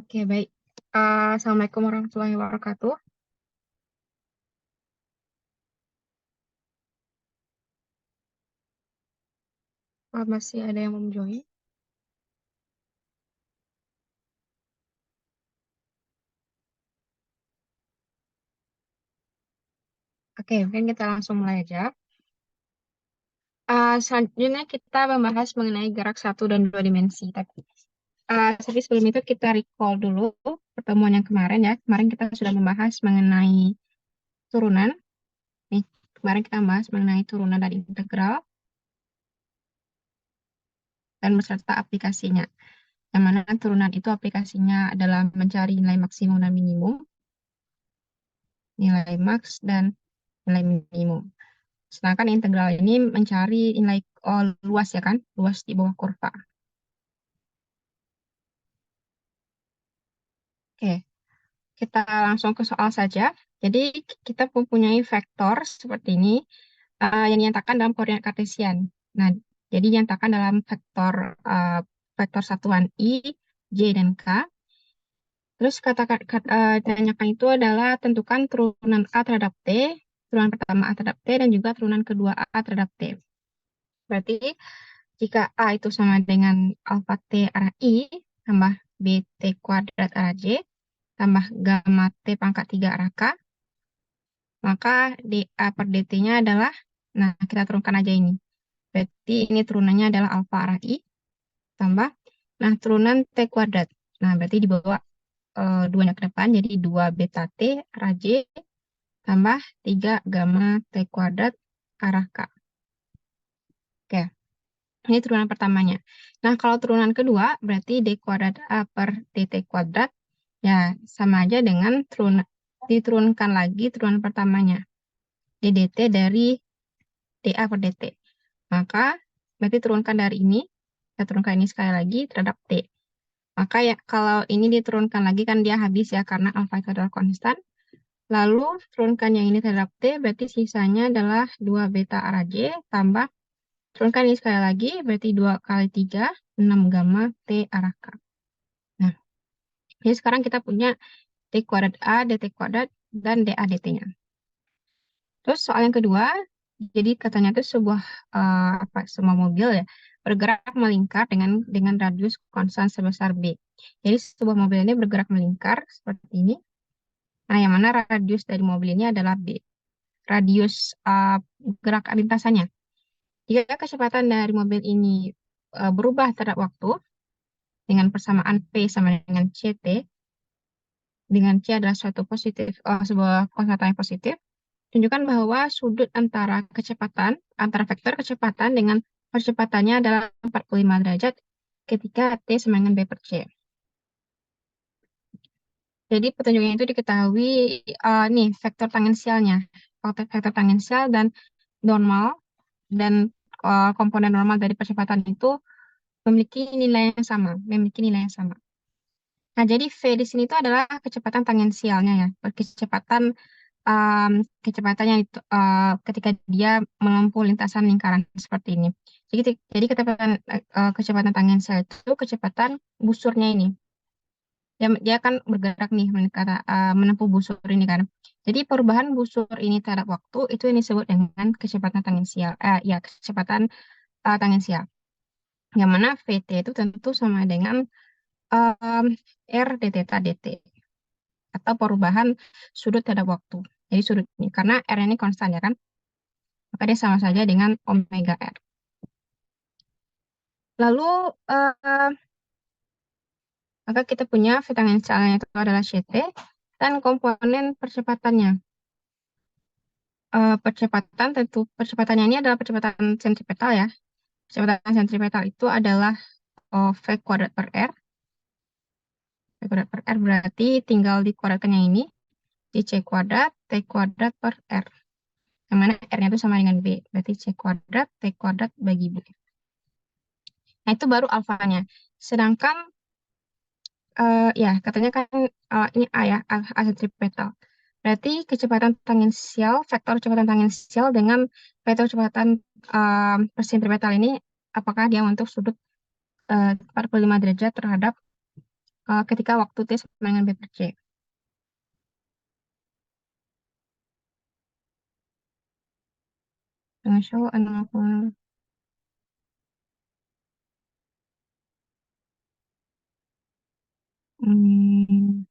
Oke, baik. Assalamualaikum warahmatullahi wabarakatuh. Masih ada yang belum join? Oke, mungkin kita langsung mulai aja. Selanjutnya kita membahas mengenai gerak satu dan dua dimensi. Tapi sebelum itu kita recall dulu pertemuan yang kemarin ya. Kemarin kita sudah membahas mengenai turunan. Nih, kemarin kita membahas mengenai turunan dan integral dan beserta aplikasinya. Yang mana turunan itu aplikasinya adalah mencari nilai maksimum dan minimum, nilai max dan nilai minimum. Sedangkan integral ini mencari nilai luas ya kan, luas di bawah kurva. Oke, kita langsung ke soal saja. Jadi kita mempunyai vektor seperti ini yang dinyatakan dalam koordinat kartesian. Nah, jadi dinyatakan dalam uh, vektor satuan I, J, dan K. Terus ditanyakan itu adalah tentukan turunan A terhadap T, turunan pertama A terhadap T, dan juga turunan kedua A terhadap T. Berarti jika A itu sama dengan alfa T arah I, tambah BT kuadrat arah J, tambah gamma T pangkat 3 arah K, maka dA per DT-nya adalah, nah kita turunkan aja ini. Berarti ini turunannya adalah alfa arah I, tambah, nah turunan T kuadrat. Nah berarti dibawa duanya ke depan, jadi 2 beta T arah J, tambah 3 gamma T kuadrat arah K. Oke. Ini turunan pertamanya. Nah, kalau turunan kedua, berarti D kuadrat A per DT kuadrat, ya sama aja dengan diturunkan lagi turunan pertamanya. DDT dari DA per DT. Maka, berarti turunkan dari ini, kita turunkan ini sekali lagi terhadap T. Maka ya, kalau ini diturunkan lagi kan dia habis ya, karena alfa itu adalah konstan. Lalu, turunkan yang ini terhadap T, berarti sisanya adalah 2 beta arah J, tambah turunkan ini sekali lagi, berarti 2 kali 3, 6 gamma T arah K. Nah, jadi sekarang kita punya T kuadrat A, DT kuadrat, dan DA DT-nya. Terus soal yang kedua, jadi katanya itu sebuah mobil ya, bergerak melingkar dengan radius konstan sebesar B. Jadi sebuah mobil ini bergerak melingkar seperti ini. Nah, yang mana radius dari mobil ini adalah B. Radius gerak lintasannya. Jika kecepatan dari mobil ini berubah terhadap waktu, dengan persamaan P sama dengan CT, dengan C adalah sebuah konstan yang positif, tunjukkan bahwa sudut antara vektor kecepatan dengan percepatannya adalah 45 derajat ketika T sama dengan B per C. Jadi petunjuknya itu diketahui nih vektor tangensialnya, vektor tangensial dan normal dan komponen normal dari percepatan itu memiliki nilai yang sama. Nah, jadi V di sini itu adalah kecepatan tangensialnya ya, um, kecepatannya itu ketika dia menempuh lintasan lingkaran seperti ini. Jadi kecepatan tangensial itu kecepatan busurnya ini. Dia akan bergerak nih menempuh busur ini kan. Jadi perubahan busur ini terhadap waktu itu yang disebut dengan kecepatan tangensial. Kecepatan tangensial. Yang mana VT itu tentu sama dengan um, R d theta dt atau perubahan sudut terhadap waktu. Jadi sudut ini karena R ini konstan ya kan, maka dia sama saja dengan omega R. Lalu maka kita punya V tangensialnya itu adalah CT dan komponen percepatannya. Percepatannya ini adalah percepatan sentripetal ya. Percepatan sentripetal itu adalah V kuadrat per R. V kuadrat per R berarti tinggal dikuadratkan yang ini. Di C kuadrat, T kuadrat per R. Yang mana R-nya itu sama dengan B. Berarti C kuadrat, T kuadrat bagi B. Nah, itu baru alfanya. Sedangkan, ya, katanya kan ini A ya, A sentripetal. Berarti vektor kecepatan tangensial dengan vektor kecepatan persentripetal ini, apakah dia untuk sudut 45 derajat terhadap ketika waktu T sama dengan B per C. Dengan show and hmm,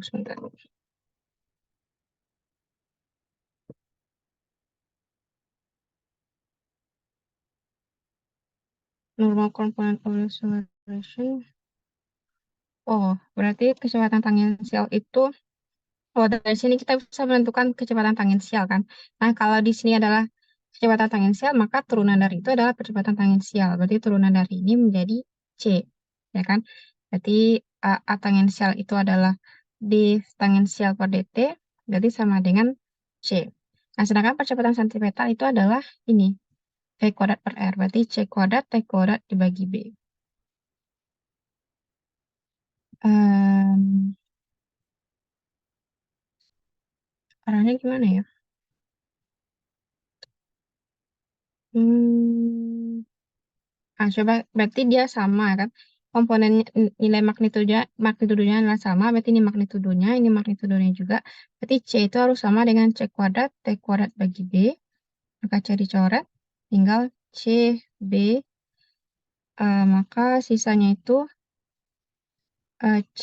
sebentar. Normal component of the solution. Oh, berarti kecepatan tangensial itu, oh dari sini kita bisa menentukan kecepatan tangensial kan. Nah, kalau di sini adalah kecepatan tangensial, maka turunan dari itu adalah kecepatan tangensial. Berarti turunan dari ini menjadi C, ya kan? Berarti A tangensial itu adalah D tangensial per dt, berarti sama dengan C. Nah, sedangkan percepatan sentripetal itu adalah ini, V kuadrat per R, berarti C kuadrat T kuadrat dibagi B. Em, Arahnya gimana ya? Hmm, coba berarti dia sama kan? Komponen nilai magnitudenya adalah sama, berarti ini magnitudonya juga. Berarti C itu harus sama dengan C kuadrat, T kuadrat bagi B. Maka C dicoret, tinggal C, B, maka sisanya itu C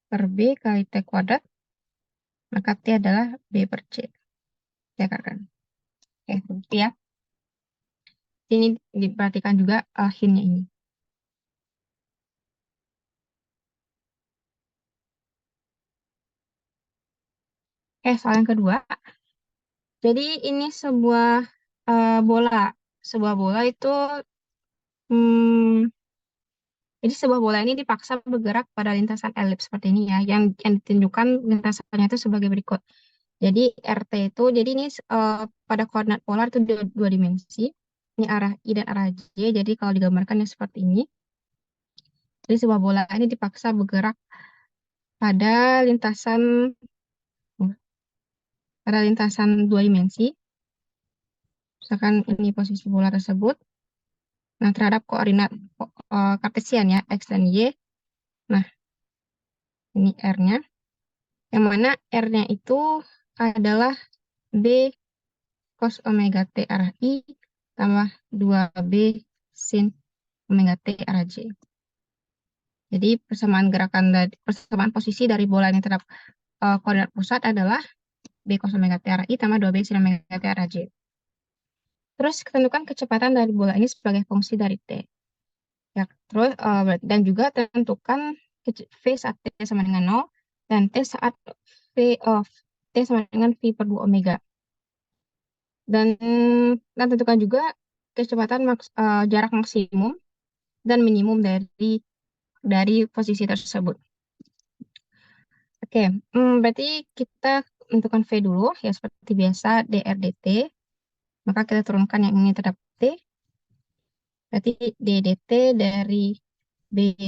per B kali T kuadrat, maka T adalah B per C. Ya kan? Oke, bukti ya. Ini diperhatikan juga hintnya ini. Soal yang kedua. Jadi ini sebuah bola. Sebuah bola itu, hmm, jadi sebuah bola ini dipaksa bergerak pada lintasan elips seperti ini ya, yang ditunjukkan lintasannya itu sebagai berikut. Jadi RT itu, jadi ini pada koordinat polar itu dua dimensi. Ini arah I dan arah J. Jadi kalau digambarkan ya seperti ini. Jadi sebuah bola ini dipaksa bergerak pada lintasan pada lintasan dua dimensi. Misalkan ini posisi bola tersebut. Nah, terhadap koordinat kartesian ya, X dan Y. Nah, ini R-nya. Yang mana R-nya itu adalah B cos omega T arah I tambah 2B sin omega T arah J. Jadi persamaan posisi dari bola ini terhadap koordinat pusat adalah B cos omega T arah I tambah 2B sin omega T arah J. Terus tentukan kecepatan dari bola ini sebagai fungsi dari T. Ya, terus dan juga tentukan V saat T sama dengan 0 dan T saat T sama dengan V per 2 omega. Dan, tentukan juga kecepatan jarak maksimum dan minimum dari posisi tersebut. Oke, berarti kita tentukan V dulu, ya seperti biasa dr dt. Maka kita turunkan yang ini terhadap T. Berarti d dt dari B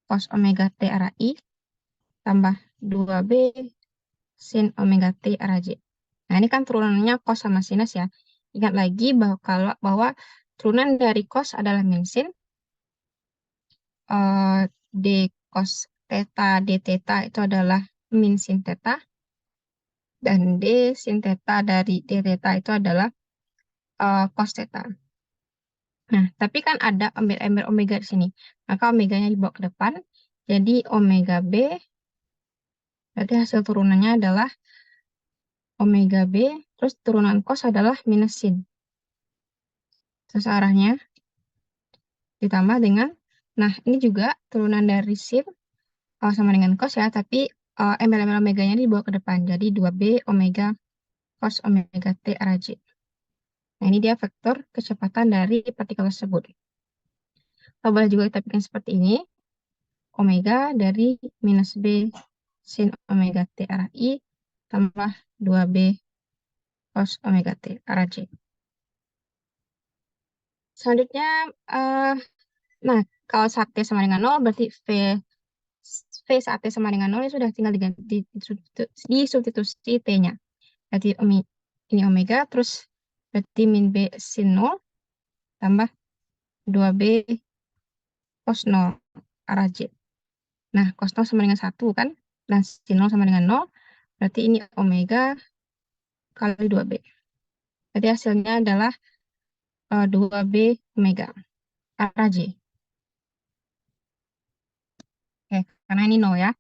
cos omega T arah I tambah 2B sin omega T arah J. Nah, ini kan turunannya cos sama sinus ya. Ingat lagi bahwa turunan dari cos adalah min sin, d cos theta d theta itu adalah min sin theta, dan d sin theta dari d theta itu adalah cos theta. Nah, tapi kan ada embel-embel omega di sini. Maka omeganya dibawa ke depan. Jadi omega B, berarti hasil turunannya adalah omega B, terus turunan cos adalah minus sin. Terus arahnya ditambah dengan, nah ini juga turunan dari sin sama dengan cos ya, tapi embel-embel omeganya dibawa ke depan. Jadi 2B omega cos omega T arah J. Nah, ini dia vektor kecepatan dari partikel tersebut. Kalau boleh juga kita bikin seperti ini. Omega dari minus B sin omega T arah I tambah 2B cos omega T arah J. Selanjutnya, nah kalau saat T sama dengan 0, berarti V saat T sama dengan 0 ya sudah tinggal diganti di substitusi T-nya. Berarti ini omega, terus berarti min B sin 0 tambah 2B cos 0 arah J. Nah, cos 0 sama dengan 1 kan? Nah, sin 0 sama dengan 0. Berarti ini omega kali 2B. Berarti hasilnya adalah 2B omega arah J. Oke, karena ini 0 ya.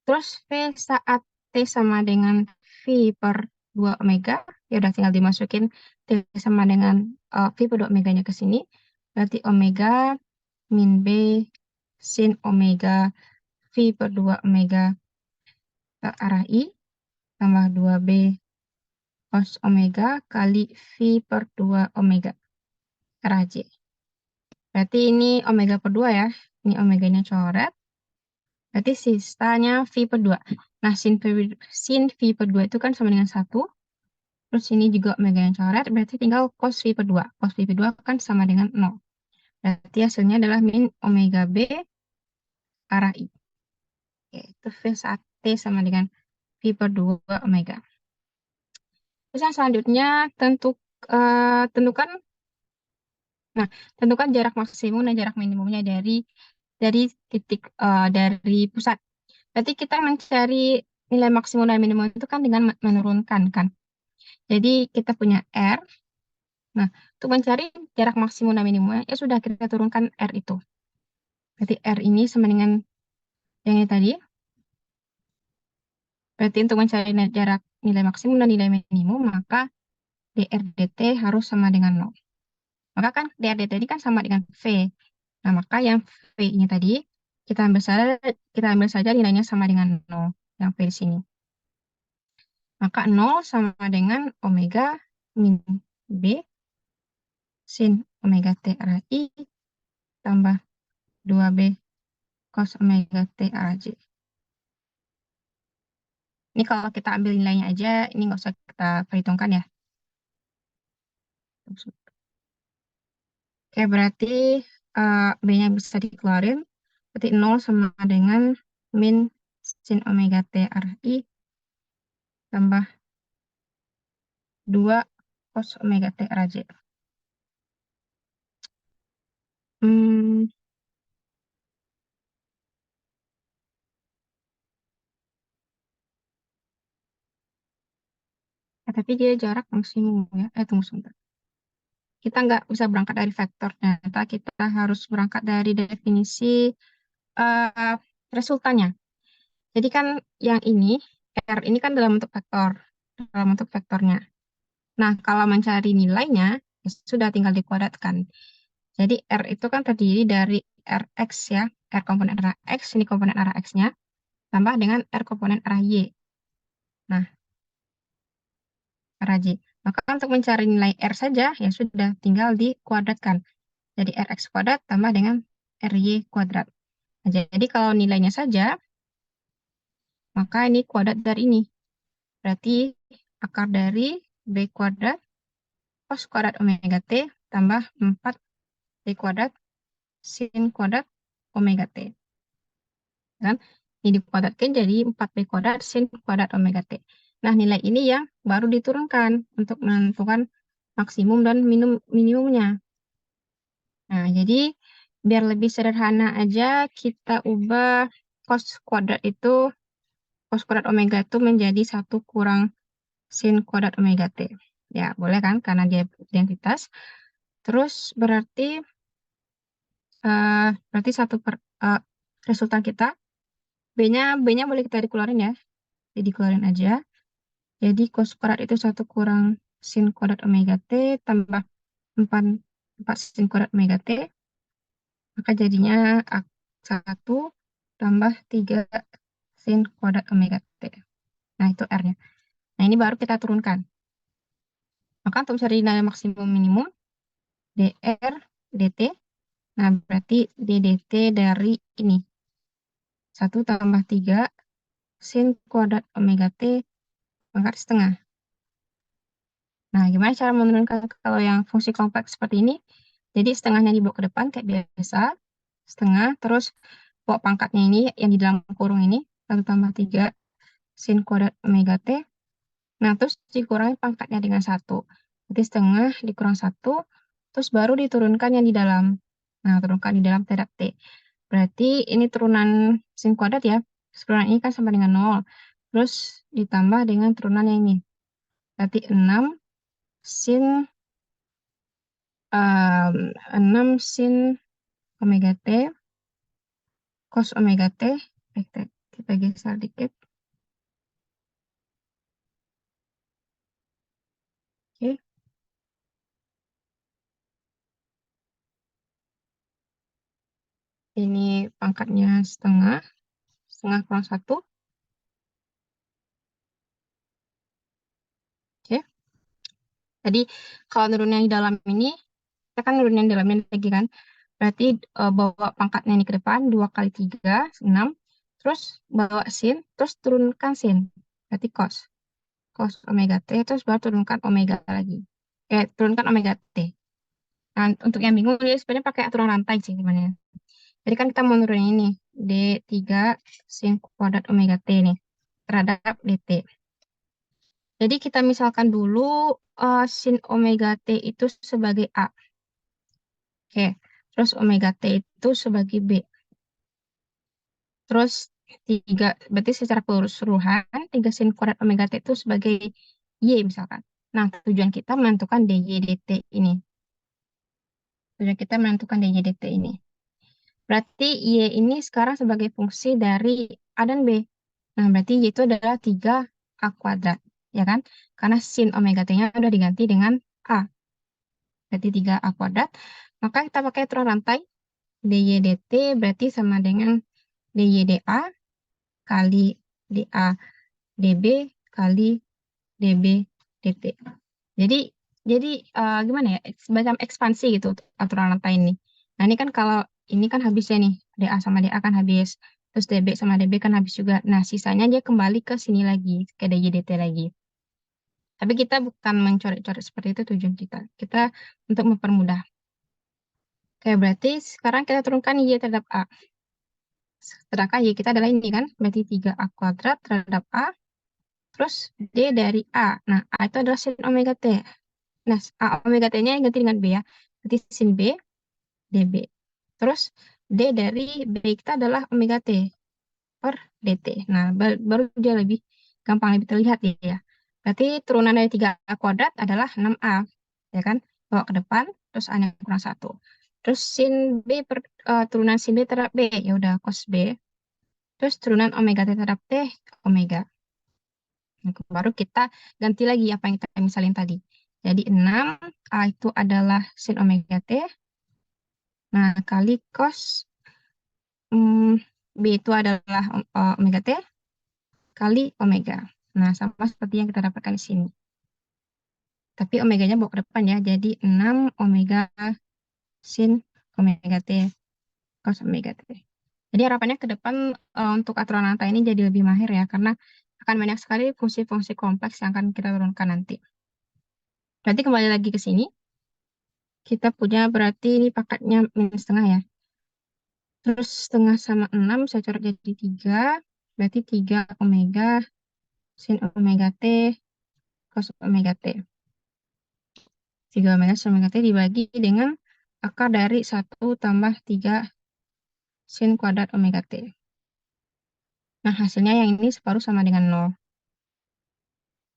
Terus V saat T sama dengan V per 2 omega, ya udah tinggal dimasukin T sama dengan V per 2 omeganya ke sini. Berarti omega min B sin omega V per 2 omega ke arah I tambah 2B cos omega kali V per 2 omega ke arah J. Berarti ini omega per 2 ya. Ini omeganya coret. Berarti sisanya V per 2. Nah, sin V per 2 itu kan sama dengan 1. Terus ini juga omega yang coret. Berarti tinggal cos V per 2. Cos V per 2 kan sama dengan 0. Berarti hasilnya adalah min omega B arah I. Yaitu V saat T sama dengan V per 2 omega. Terus yang selanjutnya tentukan nah, tentukan jarak maksimum dan jarak minimumnya dari titik dari pusat. Berarti kita mencari nilai maksimum dan minimum itu kan dengan menurunkan kan. Jadi kita punya R. Nah, untuk mencari jarak maksimum dan minimumnya, ya sudah kita turunkan R itu. Berarti R ini sama dengan yang ini tadi. Berarti untuk mencari jarak nilai maksimum dan nilai minimum, maka dr dt harus sama dengan 0. Maka kan dr dt ini kan sama dengan V. Nah, maka yang V ini tadi, kita ambil saja nilainya sama dengan 0. Yang V di sini. Maka 0 sama dengan omega min B sin omega T arah I tambah 2B cos omega T arah J. Ini kalau kita ambil nilainya aja, ini nggak usah kita perhitungkan ya. Oke, berarti B-nya bisa dikeluarin. Berarti 0 sama dengan min sin omega T arah I tambah 2 cos omega T arah J. Hmm, tapi dia jarak maksimum ya. Tunggu sebentar. Kita nggak bisa berangkat dari vektor. Ternyata kita harus berangkat dari definisi eh, resultannya. Jadi kan yang ini, R ini kan dalam bentuk vektornya. Nah, kalau mencari nilainya, ya sudah tinggal dikuadratkan. Jadi R itu kan terdiri dari Rx ya, R komponen arah X, ini komponen arah X-nya, tambah dengan R komponen arah Y. Nah, arah J. Maka untuk mencari nilai R saja, ya sudah tinggal dikuadratkan. Jadi Rx kuadrat tambah dengan Ry kuadrat. Nah, jadi kalau nilainya saja, maka ini kuadrat dari ini. Berarti akar dari B kuadrat cos kuadrat omega T tambah 4 B kuadrat sin kuadrat omega T. Kan? Ini dikuadratkan jadi 4B kuadrat sin kuadrat omega T. Nah, nilai ini yang baru diturunkan untuk menentukan maksimum dan minimumnya. Nah, jadi biar lebih sederhana aja, kita ubah cos kuadrat omega itu menjadi 1 kurang sin kuadrat omega T. Ya, boleh kan? Karena dia identitas. Terus berarti resultan kita B-nya boleh kita dikeluarin ya. Jadi dikeluarin aja. Jadi cos kuadrat itu 1 kurang sin kuadrat omega T tambah 4, 4 sin kuadrat omega T. Maka jadinya 1 tambah 3 sin kuadrat omega T. Nah, itu R-nya. Nah, ini baru kita turunkan. Maka untuk mencari nilai maksimum minimum, dr dt. Nah, berarti ddt dari ini. 1 tambah 3 sin kuadrat omega T pangkat setengah. Nah, gimana cara menurunkan kalau yang fungsi kompleks seperti ini? Jadi setengahnya dibawa ke depan kayak biasa. Setengah, terus bawa pangkatnya ini yang di dalam kurung ini. 1 tambah 3 sin kuadrat omega T. Nah, terus dikurangi pangkatnya dengan 1. Jadi setengah dikurang 1. Terus baru diturunkan yang di dalam. Nah, turunkan di dalam terhadap T. Berarti ini turunan sin kuadrat ya. Turunan ini kan sama dengan 0. Terus ditambah dengan turunan yang ini. Berarti 6 sin 6 sin omega T cos omega T. Kita geser dikit. Oke. Ini pangkatnya setengah. Setengah kurang 1. Oke. Jadi kalau nurun yang di dalam ini, kita kan nurun yang di dalamnya lagi kan. Berarti bawa pangkatnya ini ke depan, 2 kali 3, 6. Terus bawa sin, terus turunkan sin. Berarti cos. Cos omega T, terus baru turunkan omega lagi. Turunkan omega T. Nah, untuk yang bingung, dia sebenarnya pakai aturan rantai sih sebenarnya. Jadi kan kita mau nurunin ini, D3 sin kuadrat omega T nih, terhadap DT. Jadi kita misalkan dulu sin omega T itu sebagai A. Oke, terus omega T itu sebagai B. Terus 3, berarti secara keseluruhan 3 sin kuadrat omega T itu sebagai Y misalkan. Nah, tujuan kita menentukan DY DT ini. Tujuan kita menentukan DY DT ini. Berarti Y ini sekarang sebagai fungsi dari A dan B. Nah, berarti Y itu adalah 3A kuadrat. Ya kan? Karena sin omega T-nya udah diganti dengan A. Berarti 3A kuadrat. Maka kita pakai aturan rantai. DY DT berarti sama dengan DY DA kali DA DB kali DB DT. Jadi jadi gimana ya? Semacam ekspansi gitu aturan rantai ini. Nah, ini kan kalau ini kan habisnya nih. DA sama DA kan habis. Terus DB sama DB kan habis juga. Nah, sisanya dia kembali ke sini lagi, ke DY DT lagi. Tapi kita bukan mencoret-coret seperti itu tujuan kita. Kita untuk mempermudah. Oke, berarti sekarang kita turunkan Y terhadap A. Sedangkan Y kita adalah ini kan, berarti 3A kuadrat terhadap A, terus D dari A. Nah, A itu adalah sin omega T. Nah, A omega T-nya ganti dengan B ya. Berarti sin B, DB. Terus D dari B kita adalah omega T per DT. Nah, baru dia lebih gampang, lebih terlihat ya. Berarti turunan dari 3A kuadrat adalah 6A. Ya kan? Bawa ke depan, terus A-nya kurang 1. Terus sin B turunan sin B terhadap B. Ya udah, cos B. Terus turunan omega T terhadap T, omega. Nah, baru kita ganti lagi apa yang kita misalin tadi. Jadi 6, A itu adalah sin omega T. Nah, kali cos B itu adalah omega T kali omega. Nah, sama seperti yang kita dapatkan di sini. Tapi omeganya bawa ke depan ya. Jadi 6 omega sin omega T cos omega T. Jadi harapannya ke depan untuk aturan angka ini jadi lebih mahir ya. Karena akan banyak sekali fungsi-fungsi kompleks yang akan kita turunkan nanti. Berarti kembali lagi ke sini. Kita punya berarti ini pangkatnya minus setengah ya. Terus setengah sama 6 saya coret jadi 3. Berarti 3 omega sin omega T cos omega T. 3 omega sin omega T dibagi dengan akar dari 1 tambah 3 sin kuadrat omega T. Nah, hasilnya yang ini separuh sama dengan 0.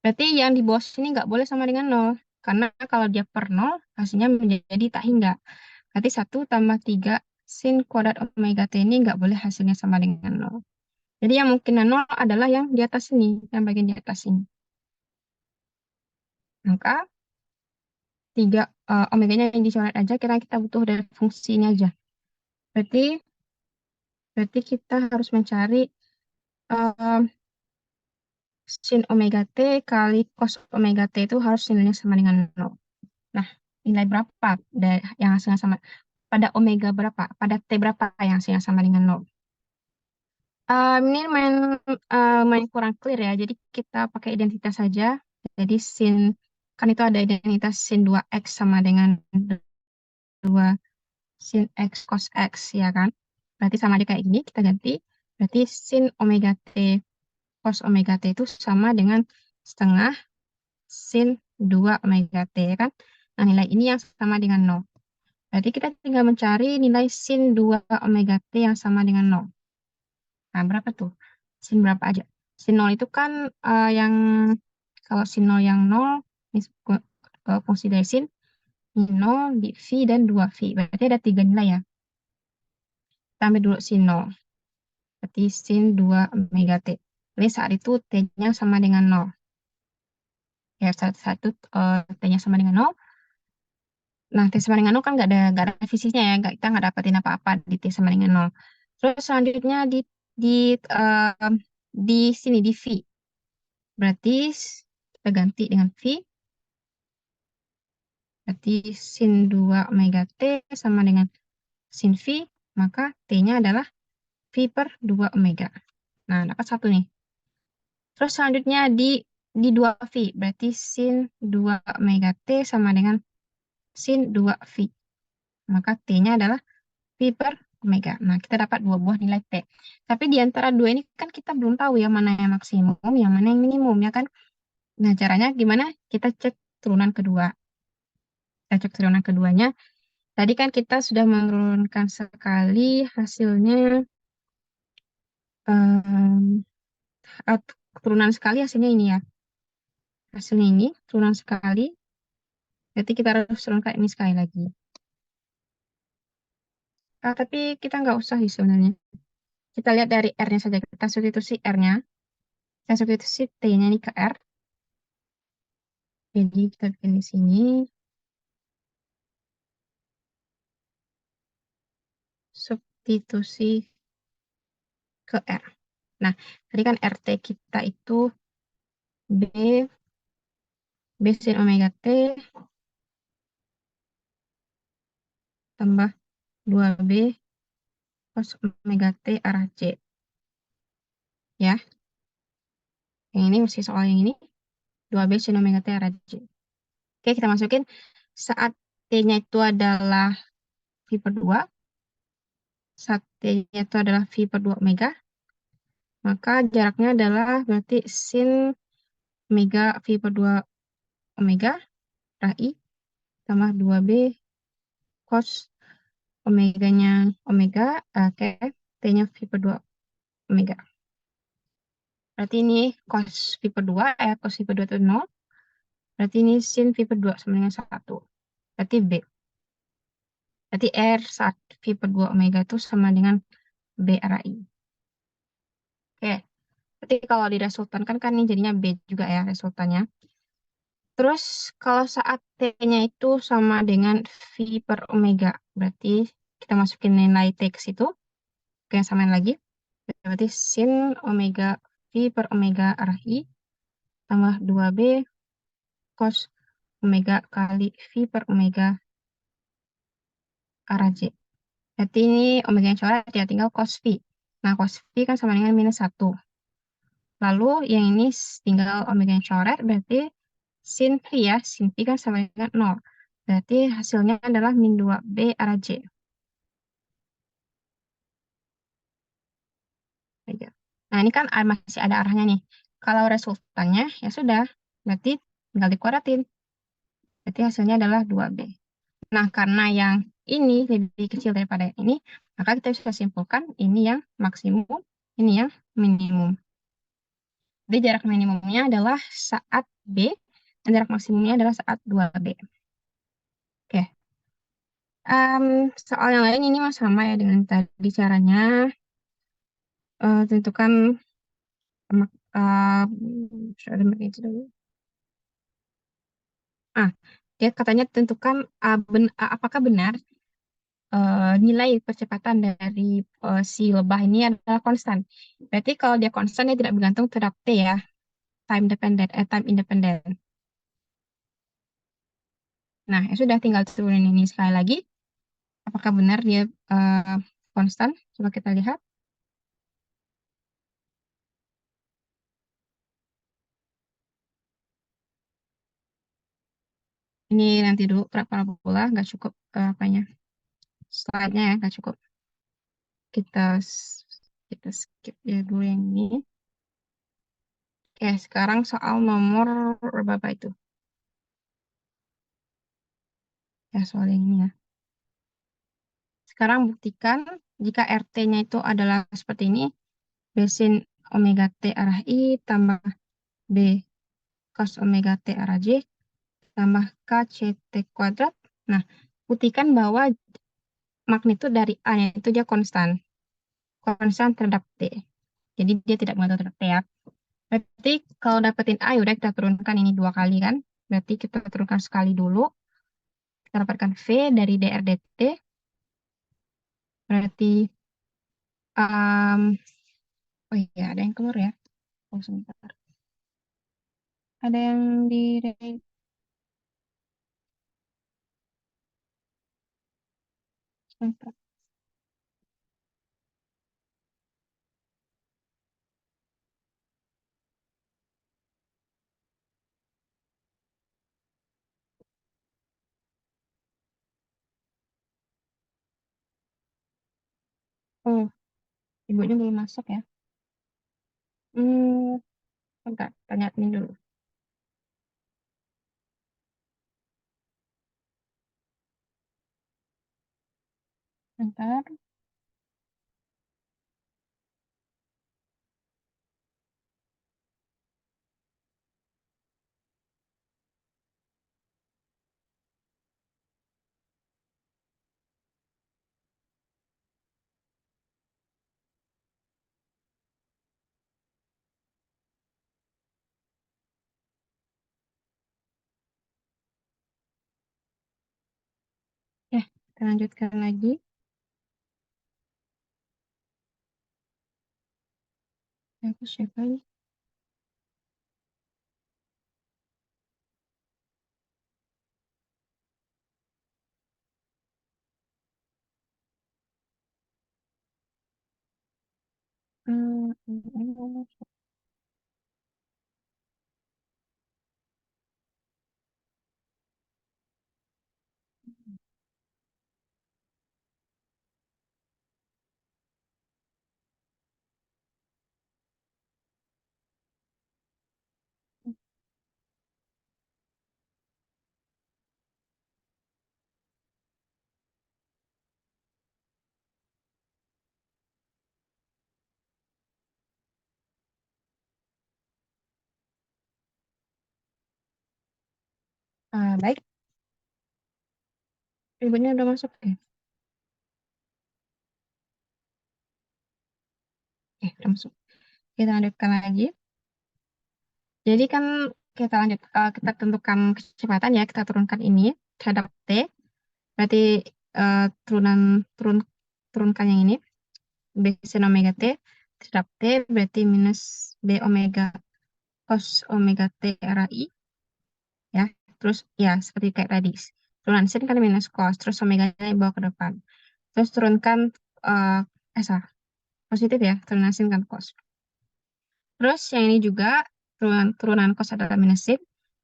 Berarti yang di bawah sini nggak boleh sama dengan 0. Karena kalau dia per 0, hasilnya menjadi tak hingga. Berarti 1 tambah 3 sin kuadrat omega T ini nggak boleh hasilnya sama dengan 0. Jadi yang mungkin 0 adalah yang di atas ini, yang bagian di atas ini. Maka 3 omeganya yang dicoret aja, kita butuh dari fungsi ini aja. Berarti kita harus mencari eh, sin omega T kali cos omega T itu harus nilainya sama dengan 0. Nah, nilai berapa yang hasilnya sama? Pada omega berapa? Pada T berapa yang hasilnya sama dengan 0? Ini main kurang clear ya. Jadi kita pakai identitas saja. Jadi sin, kan itu ada identitas sin 2x sama dengan 2 sin x cos x ya kan. Berarti sama aja kayak gini, kita ganti. Berarti sin omega T cos omega T itu sama dengan setengah sin 2 omega T ya kan. Nah, nilai ini yang sama dengan 0. Berarti kita tinggal mencari nilai sin 2 omega T yang sama dengan nol. Nah, berapa tuh? Sin berapa aja? Sin nol itu kan yang kalau sin nol yang nol, ini fungsi dari sin, ini nol, di V, dan 2V. Berarti ada 3 nilai ya. Kita ambil dulu sin nol. Berarti sin 2 omega T. Jadi saat itu T-nya sama dengan nol. Ya, saat itu T-nya sama dengan nol. Nah, T sama dengan nol kan nggak ada fisiknya ya. Kita nggak dapetin apa-apa di T sama dengan nol. Terus selanjutnya di eh, di sini di V. Berarti kita ganti dengan V. Berarti sin 2 omega T sama dengan sin V. Maka T-nya adalah V per 2 omega. Nah, dapat satu nih. Terus selanjutnya di 2V. Berarti sin 2 omega T sama dengan sin 2V. Maka T-nya adalah V per omega. Nah, kita dapat dua buah nilai T. Tapi di antara dua ini kan kita belum tahu ya mana yang maksimum, yang mana yang minimum, ya kan? Nah, caranya gimana? Kita cek turunan kedua. Kita cek turunan keduanya. Tadi kan kita sudah menurunkan sekali hasilnya, em, eh, turunan sekali hasilnya ini ya. Hasilnya ini turunan sekali, berarti kita harus turunkan ini sekali lagi. Tapi kita nggak usah sih sebenarnya. Kita lihat dari R-nya saja. Kita substitusi R-nya. Kita substitusi T-nya ini ke R. Jadi kita bikin di sini. Substitusi ke R. Nah, tadi kan RT kita itu B, B sin omega T tambah 2B cos omega T arah C. Ya, yang ini mesti soal yang ini. 2B sin omega T arah C. Oke, kita masukin saat T-nya itu adalah V per 2. Saat T-nya itu adalah V per 2 omega. Maka jaraknya adalah berarti sin omega V per 2 omega arah I tambah 2B cos omeganya omega, oke, T-nya V per 2 omega. Berarti ini cos V per 2, cos V per 2 itu 0. Berarti ini sin V per 2 sama dengan 1. Berarti B. Berarti R saat V per 2 omega itu sama dengan B arah I. Oke, berarti kalau di resultan kan ini jadinya B juga ya resultannya. Terus kalau saat T-nya itu sama dengan V per omega, berarti kita masukin nilai T ke situ. Oke, samain lagi. Berarti sin omega V per omega arah I tambah 2B cos omega kali V per omega arah J. Berarti ini omega yang coret ya, tinggal cos V. Nah, cos V kan sama dengan minus 1. Lalu yang ini tinggal omega yang coret, berarti sin V ya. Sin V kan sama dengan 0. Berarti hasilnya adalah min 2B arah J. Aja. Nah, ini kan masih ada arahnya nih. Kalau resultannya, ya sudah. Berarti tinggal dikuadratin. Berarti hasilnya adalah 2B. Nah, karena yang ini lebih kecil daripada yang ini, maka kita bisa simpulkan ini yang maksimum, ini yang minimum. Jadi jarak minimumnya adalah saat B, dan jarak maksimumnya adalah saat 2B. Oke. Soal yang lain ini mas sama ya dengan tadi caranya. Tentukan uh, dia katanya tentukan apakah benar nilai percepatan dari si lebah ini adalah konstan. Berarti kalau dia konstan, dia tidak bergantung terhadap T ya, time independent. Nah, ya sudah tinggal turunin ini sekali lagi. Apakah benar dia konstan? Coba kita lihat. Ini nanti dulu parabola, nggak cukup apanya, slide-nya ya, nggak cukup. Kita kita skip ya dulu yang ini. Oke, sekarang soal nomor berapa itu? Ya, soal yang ini ya. sekarang buktikan jika RT-nya itu adalah seperti ini, B sin omega T arah I tambah B cos omega T arah J tambah K CT kuadrat. Nah, buktikan bahwa magnitud dari A-nya itu dia konstan. Konstan terhadap T. Jadi dia tidak mengatur terhadap T ya. Berarti kalau dapetin A, udah kita turunkan ini 2 kali kan. Berarti kita turunkan sekali dulu. Kita dapatkan V dari dr dt. Berarti, um, oh iya ada yang keluar ya. Oh sebentar. Ada yang di, sebentar. Oh, ibunya belum masuk ya. Hmm, bentar, tanya ini dulu. Bentar. Ya, kita lanjutkan lagi. Aku siapa lagi? Baik, ibunya udah masuk. Udah masuk. Kita lanjutkan lagi. Jadi kan kita tentukan kecepatan ya, kita turunkan ini terhadap T. Berarti eh, turunan turun turunkan yang ini B sin omega T terhadap T berarti minus B omega cos omega T arah I ya. Terus ya seperti kayak tadi. Turunan sin kan minus cos, terus omega-nya dibawa ke depan. Terus turunkan eh salah, positif ya, turunan sin kan cos. Terus yang ini juga turunan cos adalah minus sin,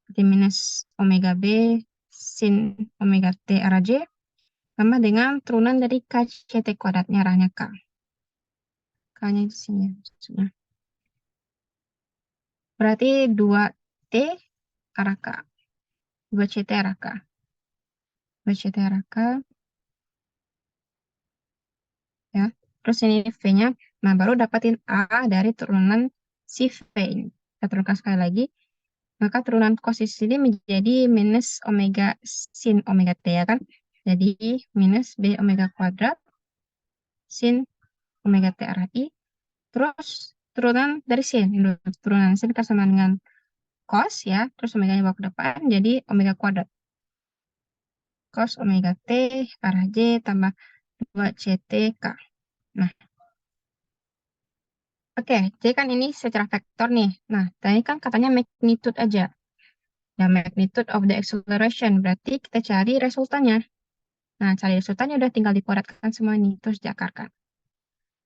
berarti minus omega B sin omega T arah J tambah dengan turunan dari KCT kuadratnya arahnya K. K-nya di sini ya, maksudnya. Berarti 2T arah K. 2CT arah K. 2CT arah K ya. Terus ini V-nya. Nah, baru dapatin A dari turunan si V ini. Kita turunkan sekali lagi. Maka turunan cos di sini menjadi minus omega sin omega T ya kan. Jadi minus B omega kuadrat sin omega T arah I. Terus turunan dari sin. Turunan sin kan sama dengan cos ya. Terus omega-nya bawa ke depan. Jadi omega kuadrat. Cos omega T arah J tambah 2CT K. Nah, oke. Jadi kan ini secara vektor nih. Nah, tadi kan katanya magnitude aja. Ya, magnitude of the acceleration. Berarti kita cari resultannya. Nah, cari resultannya udah tinggal dipadatkan semua ini. Terus diakarkan.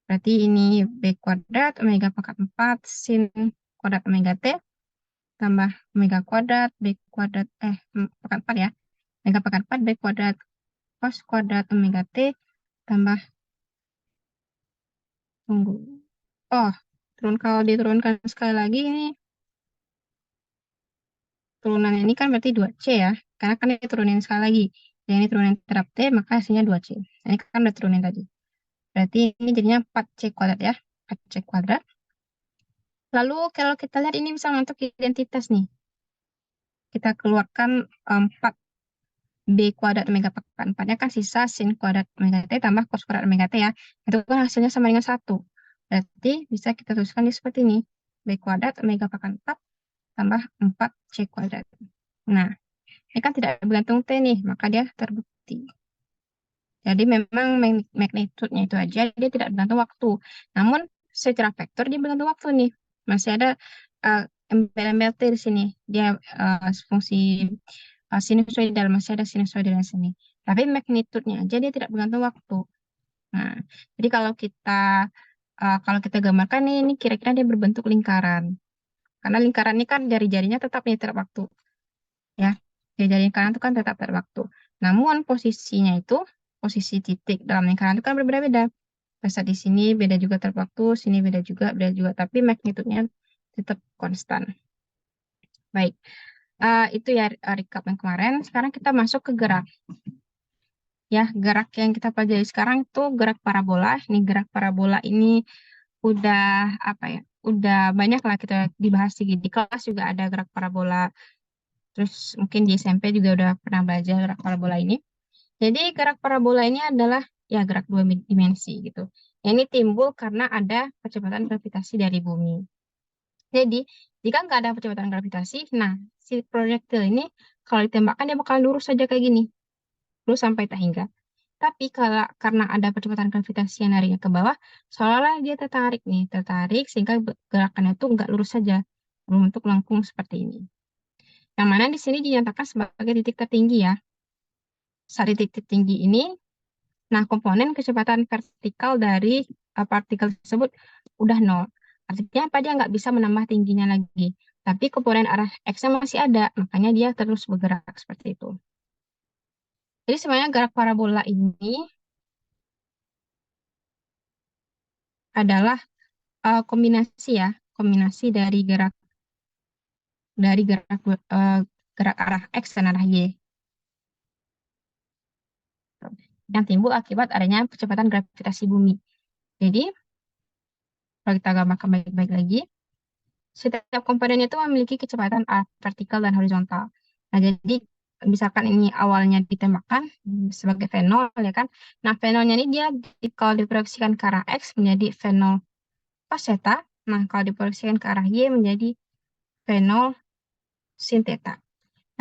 Berarti ini B kuadrat omega pangkat 4 sin kuadrat omega T tambah omega kuadrat B kuadrat pangkat 4 ya. Omega pangkat 4 B kuadrat cos kuadrat omega T tambah, tunggu. Oh, kalau diturunkan sekali lagi ini turunan ini kan berarti 2C ya. Karena kan diturunin sekali lagi. Yang ini turunan terhadap T maka hasilnya 2C. Ini kan udah turunin tadi. Berarti ini jadinya 4C kuadrat ya. 4C kuadrat. Lalu kalau kita lihat ini misalnya untuk identitas nih. Kita keluarkan 4B kuadrat omega pangkat 4-nya kan sisa sin kuadrat omega T tambah cos kuadrat omega T ya. Itu kan hasilnya sama dengan 1. Berarti bisa kita tuliskan di seperti ini. B kuadrat omega pangkat 4 tambah 4C kuadrat. Nah, ini kan tidak bergantung T nih, maka dia terbukti. Jadi memang magnitude-nya itu aja, dia tidak bergantung waktu. Namun secara vektor dia bergantung waktu nih. Masih ada uh, embel-embel T di sini. Dia fungsi sinusoidal, masih ada sinusoidal di sini. Tapi magnitude-nya aja dia tidak bergantung waktu. Nah, jadi kalau kita gambarkan nih, ini kira-kira dia berbentuk lingkaran. Karena lingkaran ini kan jari-jarinya tetap nih waktu. Ya, jari-jari lingkaran itu kan tetap waktu. Namun posisi titik dalam lingkaran itu kan berbeda-beda. Masa di sini beda juga waktu, sini beda juga, tapi magnitude-nya tetap konstan. Baik, itu ya recap yang kemarin. Sekarang kita masuk ke gerak. Ya, gerak yang kita pelajari sekarang itu gerak parabola. Ini gerak parabola ini udah apa ya? Udah banyak lah kita dibahas di kelas juga ada gerak parabola. Terus mungkin di SMP juga udah pernah belajar gerak parabola ini. Jadi gerak parabola ini adalah ya gerak dua dimensi gitu. Ini timbul karena ada percepatan gravitasi dari bumi. Jadi jika nggak ada percepatan gravitasi, nah si proyektil ini kalau ditembakkan dia bakal lurus saja kayak gini, lurus sampai tak hingga. Tapi kalau karena ada percepatan gravitasi yang narinya ke bawah, seolah-olah dia tertarik sehingga gerakannya itu nggak lurus saja, membentuk lengkung seperti ini. Yang mana di sini dinyatakan sebagai titik tertinggi ya. Saat titik tertinggi ini, nah komponen kecepatan vertikal dari partikel tersebut udah nol. Artinya apa? Dia nggak bisa menambah tingginya lagi. Tapi komponen arah X-nya masih ada, makanya dia terus bergerak seperti itu. Jadi sebenarnya gerak parabola ini adalah kombinasi ya, kombinasi dari gerak arah X dan arah Y yang timbul akibat adanya percepatan gravitasi bumi. Jadi kalau kita gambarkan baik-baik lagi, setiap komponennya itu memiliki kecepatan vertikal dan horizontal. Nah, jadi misalkan ini awalnya ditembakkan sebagai V0 ya kan. Nah, V0-nya ini dia kalau diproyeksikan ke arah X menjadi V0 cos theta. Nah, kalau diproyeksikan ke arah Y menjadi V0 sin theta.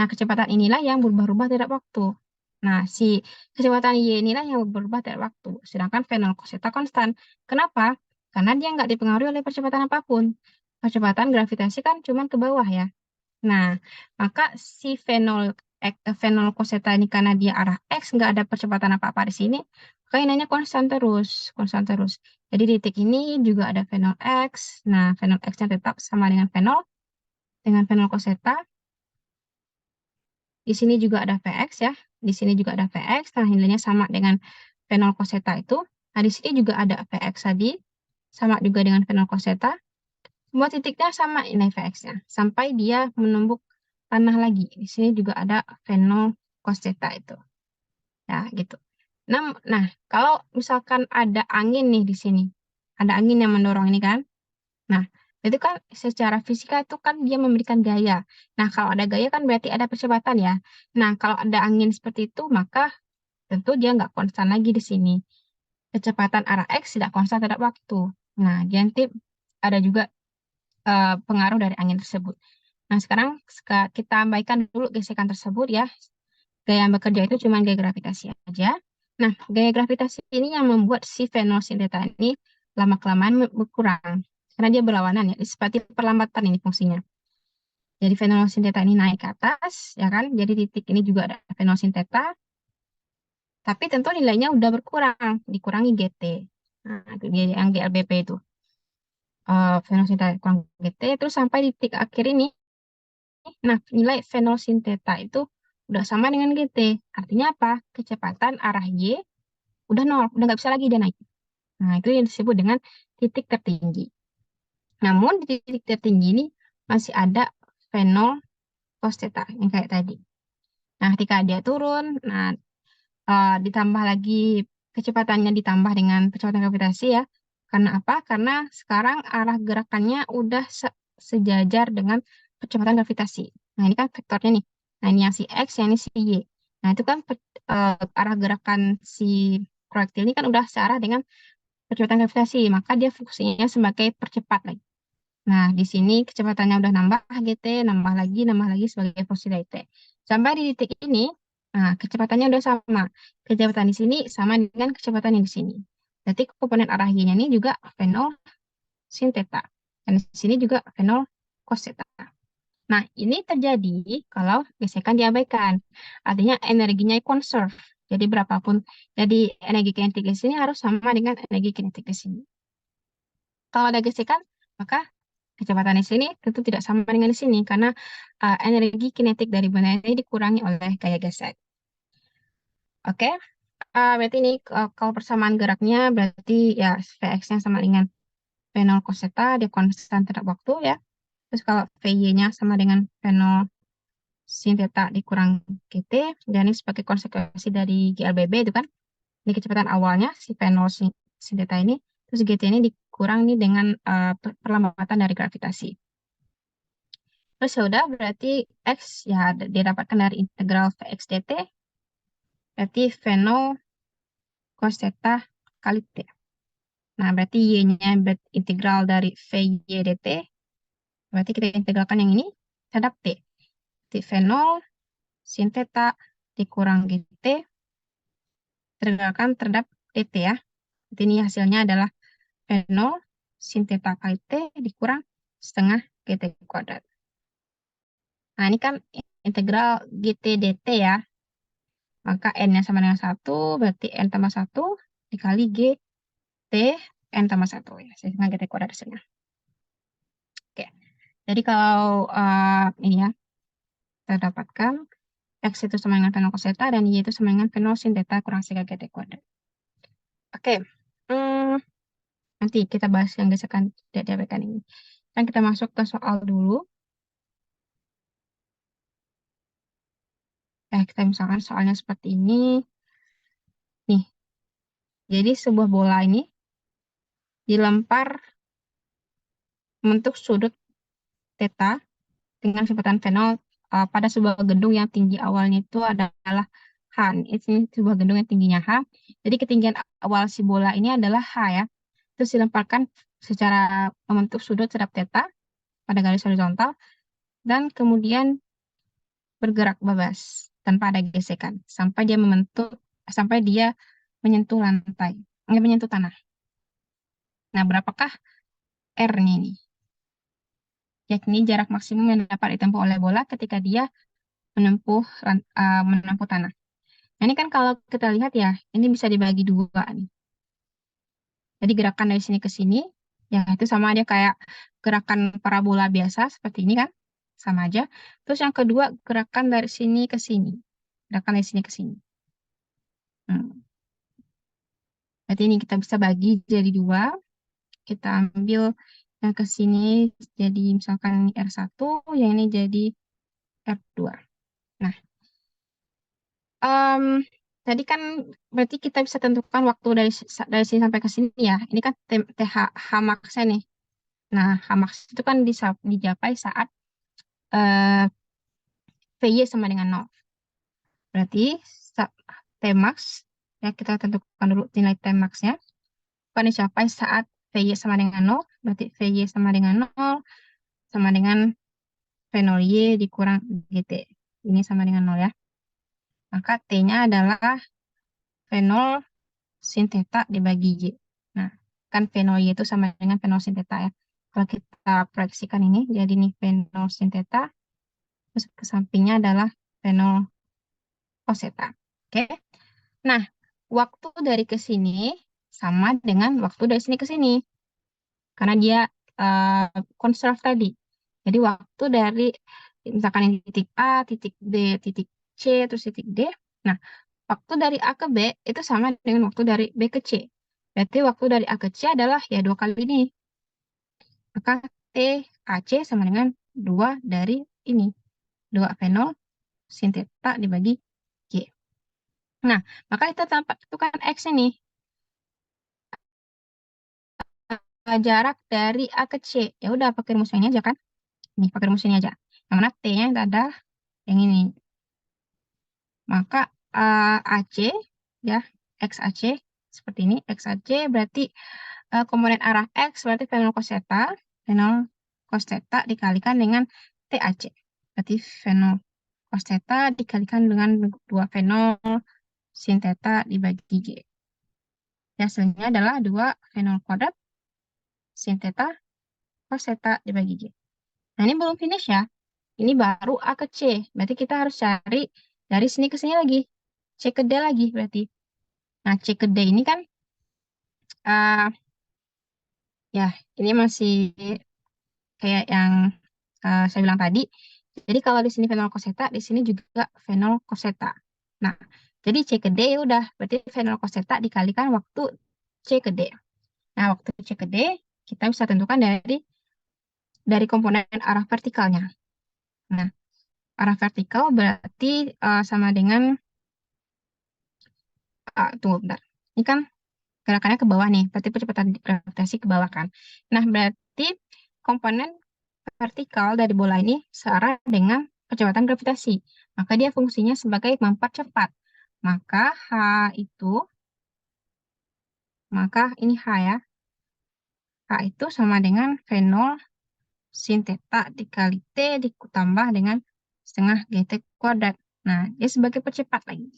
Nah, kecepatan inilah yang berubah-ubah terhadap waktu. Nah, si kecepatan Y inilah yang berubah terhadap waktu. Sedangkan V0 cos theta konstan. Kenapa? Karena dia nggak dipengaruhi oleh percepatan apapun. Percepatan gravitasi kan cuma ke bawah ya. Nah, maka si V0 cos theta ini karena dia arah X, nggak ada percepatan apa-apa di sini, maka nilainya konstan terus, konstan terus. Jadi di titik ini juga ada V0 X. Nah, V0 X-nya tetap sama dengan V0 cos theta. Di sini juga ada Vx ya. Di sini juga ada Vx. Nah, nilainya sama dengan V0 cos theta itu. Nah, di sini juga ada Vx tadi. Sama juga dengan V0 cos theta. Semua titiknya sama nilai Vx-nya. Sampai dia menumbuk tanah lagi. Di sini juga ada V0 cos theta itu. Ya, gitu. Nah, kalau misalkan ada angin nih di sini. Ada angin yang mendorong ini kan. Nah, itu kan secara fisika itu kan dia memberikan gaya. Nah, kalau ada gaya kan berarti ada percepatan ya. Nah, kalau ada angin seperti itu, maka tentu dia nggak konstan lagi di sini. Kecepatan arah X tidak konstan terhadap waktu. Nah, dia nanti ada juga pengaruh dari angin tersebut. Nah, sekarang kita abaikan dulu gesekan tersebut ya. Gaya yang bekerja itu cuma gaya gravitasi aja. Nah, gaya gravitasi ini yang membuat si Venus theta ini lama-kelamaan berkurang. Karena dia berlawanan ya, seperti perlambatan ini fungsinya. Jadi Venus theta ini naik ke atas, ya kan? Jadi titik ini juga ada Venus theta, tapi tentu nilainya udah berkurang, dikurangi GT. Nah, itu dia yang GLBP itu. Venus theta kurang GT, terus sampai di titik akhir ini, nah nilai Venus theta itu udah sama dengan GT. Artinya apa? Kecepatan arah Y udah nol, udah nggak bisa lagi dia naik. Nah, itu yang disebut dengan titik tertinggi. Namun di titik tertinggi ini masih ada V0 cos theta yang kayak tadi. Nah, ketika dia turun, nah ditambah lagi kecepatannya ditambah dengan kecepatan gravitasi ya. Karena apa? Karena sekarang arah gerakannya udah sejajar dengan kecepatan gravitasi. Nah, ini kan vektornya nih. Nah, ini yang si X, yang ini si Y. Nah, itu kan arah gerakan si proyektil ini kan udah searah dengan kecepatan gravitasi, maka dia fungsinya sebagai percepat lagi. Nah, di sini kecepatannya udah nambah GT, nambah lagi sebagai posisi dari T. Sampai di titik ini, nah kecepatannya udah sama. Kecepatan di sini sama dengan kecepatan yang di sini. Berarti komponen arah Y-nya ini juga V0 sin theta. Dan di sini juga V0 cos theta. Nah, ini terjadi kalau gesekan diabaikan. Artinya energinya conserve. Jadi berapapun, jadi energi kinetik di sini harus sama dengan energi kinetik di sini. Kalau ada gesekan, maka kecepatan di sini tentu tidak sama dengan di sini karena energi kinetik dari benda ini dikurangi oleh gaya gesek. Oke, berarti ini kalau persamaan geraknya berarti ya Vx-nya sama dengan V0 cos theta, dia konstan terhadap waktu ya. Terus kalau Vy-nya sama dengan V0 sin theta dikurang GT, dan ini sebagai konsekuensi dari GLBB itu kan, ini kecepatan awalnya si V0 sin theta ini, terus GT ini dikurang nih dengan perlambatan dari gravitasi. Terus ya udah berarti X ya didapatkan dari integral Vx dt, berarti V0 cos theta kali T. Nah, berarti Y-nya integral dari Vy dt, berarti kita integralkan yang ini terhadap T. Berarti V0 sin theta dikurang GT, integralkan terhadap dt ya. Jadi ini hasilnya adalah V0 sin theta kali T dikurang setengah GT kuadrat. Nah, ini kan integral GT dt ya. Maka N-nya sama dengan 1, berarti N tambah 1 dikali G T N tambah 1. Ya, saya hitung GT kuadrat hasilnya. Oke, jadi kalau ini ya, kita dapatkan X itu sama dengan V0 cos theta dan Y itu sama dengan V0 sin theta kurang 3 GT kuadrat. Oke, nanti kita bahas yang gesekan diabaikan ini. Dan kita masuk ke soal dulu. Kita misalkan soalnya seperti ini. Nih, jadi sebuah bola ini dilempar membentuk sudut theta dengan kecepatan V0 pada sebuah gedung yang tinggi awalnya itu adalah H. Ini sebuah gedung yang tingginya H. Jadi ketinggian awal si bola ini adalah H ya. Terus dilemparkan secara membentuk sudut terhadap theta pada garis horizontal dan kemudian bergerak bebas tanpa ada gesekan sampai dia menyentuh lantai, menyentuh tanah. Nah, berapakah R-nya ini? Yakni jarak maksimum yang dapat ditempuh oleh bola ketika dia menempuh tanah. Nah, ini kan kalau kita lihat ya, ini bisa dibagi dua nih. Jadi gerakan dari sini ke sini, ya itu sama aja kayak gerakan parabola biasa seperti ini kan, sama aja. Terus yang kedua gerakan dari sini ke sini, gerakan dari sini ke sini. Berarti ini kita bisa bagi jadi dua. Kita ambil yang ke sini jadi misalkan ini R1, yang ini jadi R2. Nah, tadi kan berarti kita bisa tentukan waktu dari sini sampai ke sini ya. Ini kan TH H max nih. Nah, H max itu kan dicapai saat eh, VY sama dengan 0. Berarti T max ya kita tentukan dulu nilai T max-nya akan dicapai saat VY sama dengan 0. Berarti VY sama dengan 0 sama dengan V0Y dikurang GT. Ini sama dengan 0 ya. Maka T-nya adalah V0 sin theta dibagi Y. Nah, kan V0Y itu sama dengan V0 sin theta ya. Kalau kita proyeksikan ini, jadi ini V0 sin theta, terus ke sampingnya adalah V0 cos theta. Oke. Nah, waktu dari ke sini sama dengan waktu dari sini ke sini. Karena dia conserve tadi. Jadi waktu dari misalkan yang titik A, titik B, titik C, terus titik D. Nah, waktu dari A ke B itu sama dengan waktu dari B ke C. Berarti waktu dari A ke C adalah ya 2 kali ini. Maka T AC sama dengan 2 dari ini. 2 V0 sin theta dibagi Y. Nah, maka kita tentukan X ini. jarak dari A ke C. Ya udah pakai rumus ini aja kan? Nih, pakai rumus ini aja. Yang mana T-nya ada yang ini. Maka AC ya, XAC seperti ini. XAC berarti komponen arah X berarti fenol cos theta. Fenol cos theta dikalikan dengan TAC. Berarti fenol cos theta dikalikan dengan 2 fenol sin theta dibagi G. Hasilnya adalah 2 fenol kuadrat sin theta cos theta dibagi G. Nah, ini belum finish ya. Ini baru A ke C. Berarti kita harus cari dari sini ke sini lagi. C ke D lagi berarti. Nah, C ke D ini kan ah, ya ini masih kayak yang saya bilang tadi. Jadi kalau di sini fenol cos theta, di sini juga fenol cos theta. Nah, jadi C ke D ya udah berarti fenol cos theta dikalikan waktu C ke D. Nah, waktu C ke D kita bisa tentukan dari komponen arah vertikalnya. Nah, arah vertikal berarti sama dengan tunggu bentar. Ini kan gerakannya ke bawah nih, berarti percepatan gravitasi ke bawah kan. Nah, berarti komponen vertikal dari bola ini searah dengan percepatan gravitasi. Maka dia fungsinya sebagai mempercepat. Maka H itu, maka ini H ya. H itu sama dengan V0 sin theta dikali T ditambah dengan setengah GT kuadrat. Nah, dia sebagai percepat lagi.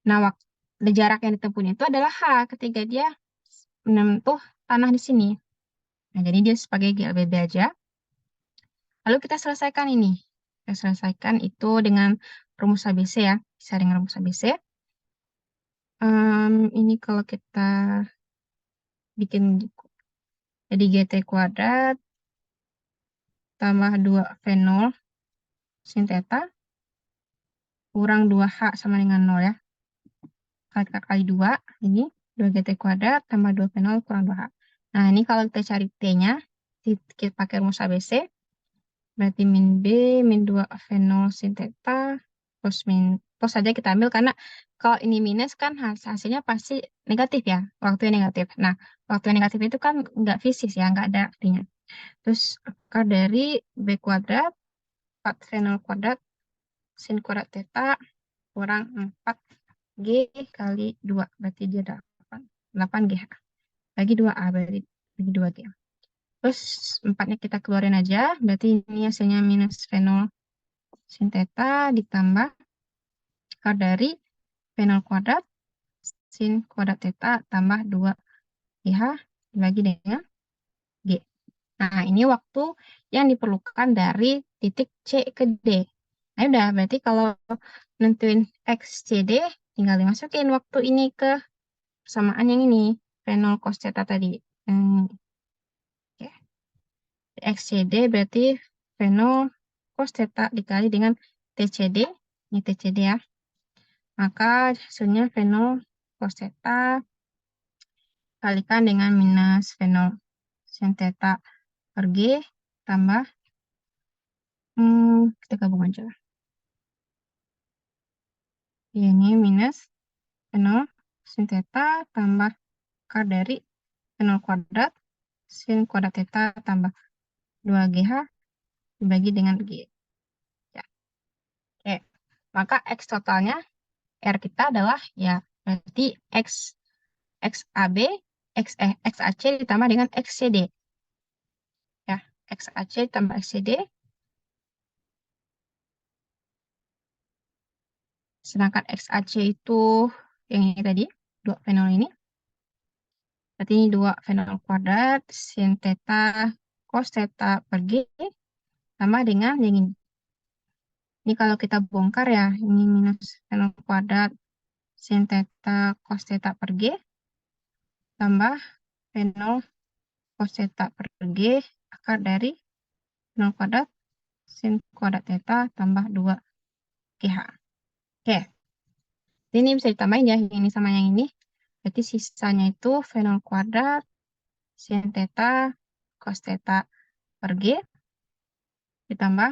Nah, waktu jarak yang ditempuhnya itu adalah H ketika dia menyentuh tanah di sini. Nah, jadi dia sebagai GLBB aja. Lalu kita selesaikan ini. Kita selesaikan itu dengan rumus ABC ya. Bisa dengan rumus ABC. Ini kalau kita bikin jadi GT kuadrat tambah 2 V0 sin theta kurang 2H sama dengan 0 ya. Kali 2, ini 2GT kuadrat tambah 2 V0 kurang 2H. Nah, ini kalau kita cari T-nya, kita pakai rumus ABC. Berarti min B, min 2 V0 sin theta, plus saja kita ambil karena kalau ini minus kan hasilnya pasti negatif ya, waktu yang negatif. Nah, waktu yang negatif itu kan nggak fisis ya, nggak ada artinya. Terus akar dari B kuadrat, 4 V0 kuadrat, sin kuadrat theta, kurang 4G kali 2, berarti dia 8G. Bagi 2A, berarti bagi 2G. Terus 4-nya kita keluarin aja, berarti ini hasilnya minus V0 sin theta ditambah akar dari V0 kuadrat sin kuadrat theta tambah 2GH dibagi dengan G. Nah, ini waktu yang diperlukan dari titik C ke D. Nah, udah, berarti kalau nentuin XCD, tinggal dimasukin waktu ini ke persamaan yang ini, V0 cos theta tadi. Oke. XCD berarti V0 cos theta dikali dengan TCD. Ini TCD ya. Maka hasilnya V0 cos theta kalikan dengan minus V0 sin theta per G tambah, kita gabung aja. Ini minus V0 sin theta tambah akar dari V0 kuadrat sin kuadrat theta tambah 2GH dibagi dengan G. Ya. Oke. Maka X totalnya R kita adalah ya berarti XAB, XAC ditambah dengan XCD. Ya, XAC ditambah XCD. Sedangkan XAC itu yang ini tadi, 2 V0 ini. Berarti ini 2 V0 kuadrat sin theta cos theta per G tambah dengan yang ini. Ini kalau kita bongkar ya, ini minus V0 kuadrat sin theta cos theta per G tambah V0 cos theta per G akar dari 0 kuadrat sin kuadrat theta tambah 2GH. Oke, ini bisa ditambahin ya, yang ini sama yang ini. Berarti sisanya itu V0 kuadrat sin theta cos theta per G ditambah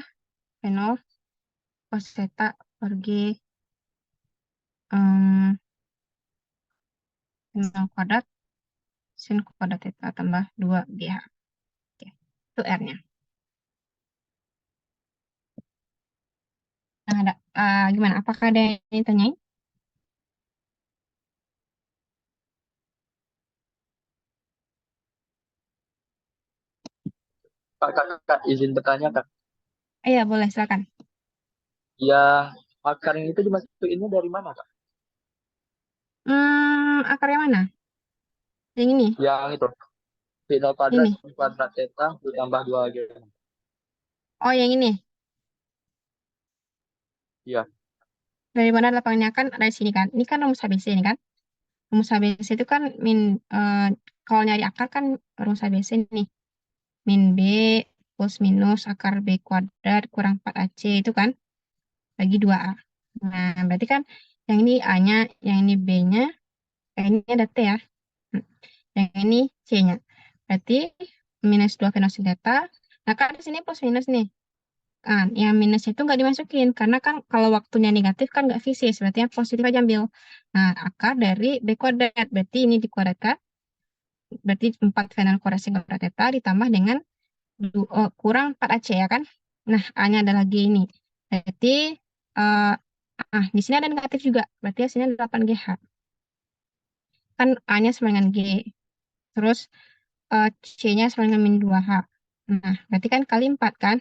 V0 cos theta per G V0 kuadrat sin kuadrat theta tambah 2GH. Oke, itu R-nya. Nah, gimana? Apakah ada yang ditanyain? Kak, izin bertanya, Kak. Iya, boleh, silakan. Yang akar yang itu dimasukinnya dari mana, Kak? Akar yang mana? Yang ini? Yang itu, final kuadrat, Ini? kuadrat theta ditambah 2G. Oh, yang ini. Iya, Dari mana lapangnya kan dari sini kan? Ini kan rumus ABC ini kan? Rumus ABC itu kan eh, kalau nyari akar kan rumus ABC nih. Min B plus minus akar B kuadrat kurang 4AC itu kan? Bagi 2A. Nah, berarti kan yang ini A-nya, yang ini B-nya, ini ada T ya. Hmm. Yang ini C-nya. Berarti minus 2 V sin theta. Nah, kan di sini plus minus nih. Kan, yang minusnya itu nggak dimasukin. Karena kan kalau waktunya negatif kan nggak fisis. Berarti yang positif aja ambil. Nah, akar dari B kuadrat. Berarti ini dikuadratkan. Berarti 4 V kuadrat sin kuadrat theta ditambah dengan kurang 4AC ya kan. Nah, A-nya ada lagi ini. Berarti eh, di sini ada negatif juga. Berarti hasilnya 8GH. Kan A-nya sama dengan G. Terus C-nya sama dengan min 2H. Nah, berarti kan kali 4 kan?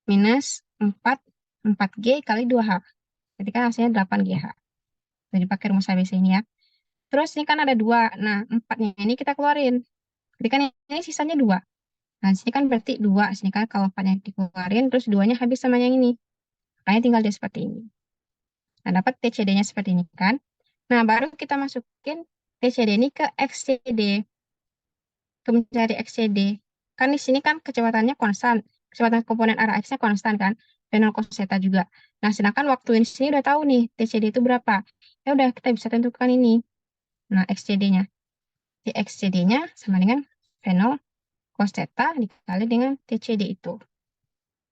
Minus 4G kali 2H. Berarti kan hasilnya 8GH. Jadi pakai rumus ABC ini ya. Terus ini kan ada 2. Nah, 4-nya ini kita keluarin. Jadi kan ini sisanya 2. Nah, di sini kan berarti 2. Sini kan kalau 4-nya dikeluarin, terus 2-nya habis sama yang ini. Makanya tinggal dia seperti ini. Nah, dapat TCD-nya seperti ini kan. Nah, baru kita masukin TCD ini ke XCD. Ke mencari XCD. Kan di sini kan kecepatannya konstan. Kecepatan komponen arah X-nya konstan kan. Dan cos theta juga. Nah, sedangkan waktu ini sini udah tahu nih TCD itu berapa. Ya udah kita bisa tentukan ini. Nah, XCD-nya. Di XCD-nya sama dengan V0 cos theta dikali dengan TCD itu.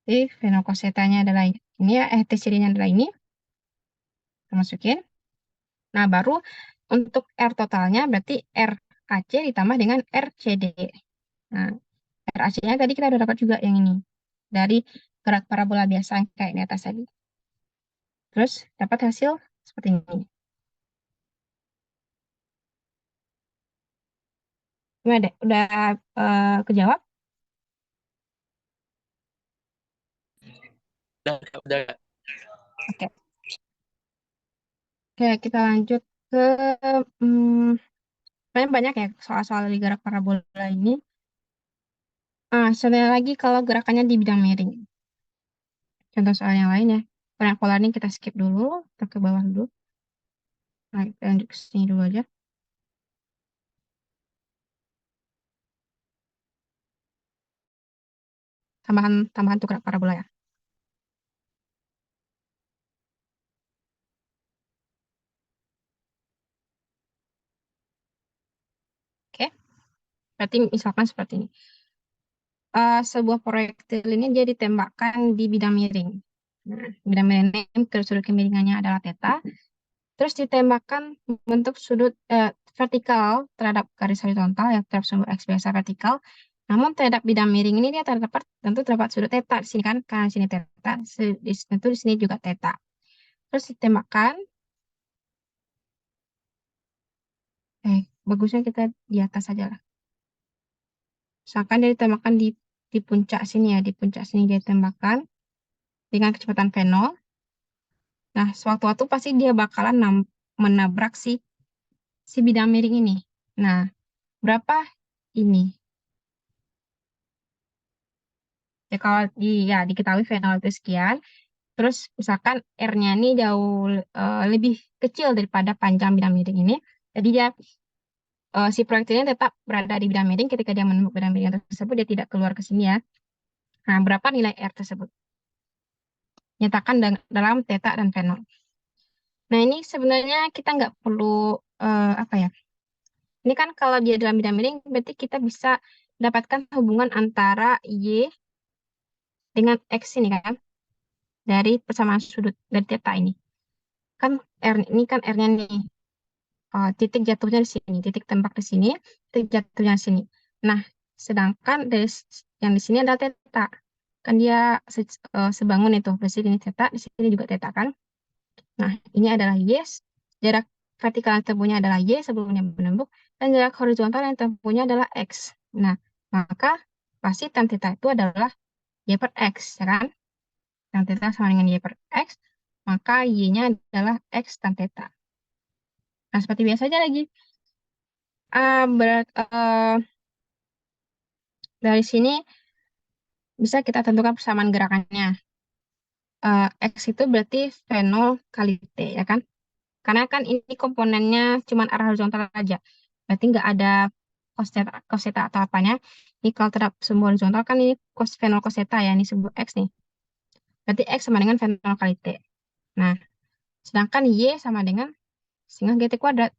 Jadi V0 cos theta-nya adalah ini ya, TCD-nya adalah ini. Kita masukin. Nah, baru untuk R totalnya berarti RAC ditambah dengan RCD. Nah, RAC-nya tadi kita udah dapat juga yang ini. Dari gerak parabola biasa yang kayak di atas tadi. Terus dapat hasil seperti ini. Gimana deh? Udah kejawab? udah, Kak. Oke. Oke, kita lanjut ke hmm, sebenarnya banyak ya soal-soal di gerak parabola ini. Sebenarnya lagi kalau gerakannya di bidang miring. Contoh soal yang lain ya. Banyak pola ini kita skip dulu, kita ke bawah dulu. Nah, kita lanjut ke sini dulu aja. Tambahan tambahan untuk gerak parabola ya. Oke. Berarti misalkan seperti ini. Sebuah proyektil ini dia ditembakkan di bidang miring. Nah, bidang miring ini sudut kemiringannya adalah theta. Terus ditembakkan bentuk sudut vertikal terhadap garis horizontal yang terhadap sumber X biasa vertikal. Namun terhadap bidang miring ini dia terdapat tentu terdapat sudut theta di sini kan, karena di sini theta, tentu di sini juga theta. Terus ditembakkan, bagusnya kita di atas saja lah. Misalkan dia ditembakkan di puncak sini ya, di puncak sini dia ditembakkan dengan kecepatan V0. Nah, sewaktu-waktu pasti dia bakalan menabrak si bidang miring ini. Nah, berapa ini? Ya, kalau ya diketahui V0 itu sekian, terus misalkan R-nya ini jauh lebih kecil daripada panjang bidang miring ini. Jadi dia si proyektilnya tetap berada di bidang miring ketika dia menemukan bidang miring tersebut, dia tidak keluar ke sini ya. Nah, berapa nilai R tersebut? Nyatakan dalam theta dan V0. Nah, ini sebenarnya kita nggak perlu apa ya? Ini kan kalau dia dalam bidang miring, berarti kita bisa dapatkan hubungan antara Y dengan X ini kan, dari persamaan sudut dari theta ini. Kan R ini kan R-nya nih. titik jatuhnya di sini, titik tembak di sini, titik jatuhnya di sini. Nah, sedangkan yang di sini adalah theta. Kan dia sebangun itu, berarti ini theta, di sini juga theta kan. Nah, ini adalah Y, jarak vertikal yang tempuhnya adalah Y sebelumnya menembuk, dan jarak horizontal yang tempuhnya adalah X. Nah, maka pasti tan theta itu adalah Y per X, ya kan? Tan theta sama dengan Y per X, maka Y-nya adalah X tan theta. Nah, seperti biasa aja lagi. Dari sini bisa kita tentukan persamaan gerakannya. X itu berarti V0 kali T, ya kan? Karena kan ini komponennya cuma arah horizontal aja. Berarti nggak ada cos theta atau apanya. Ini kalau terhadap sumbu horizontal kan ini cos V0 cos theta ya, ini sumbu X nih. Berarti X sama dengan V0 kali T. Nah, sedangkan Y sama dengan setengah GT kuadrat.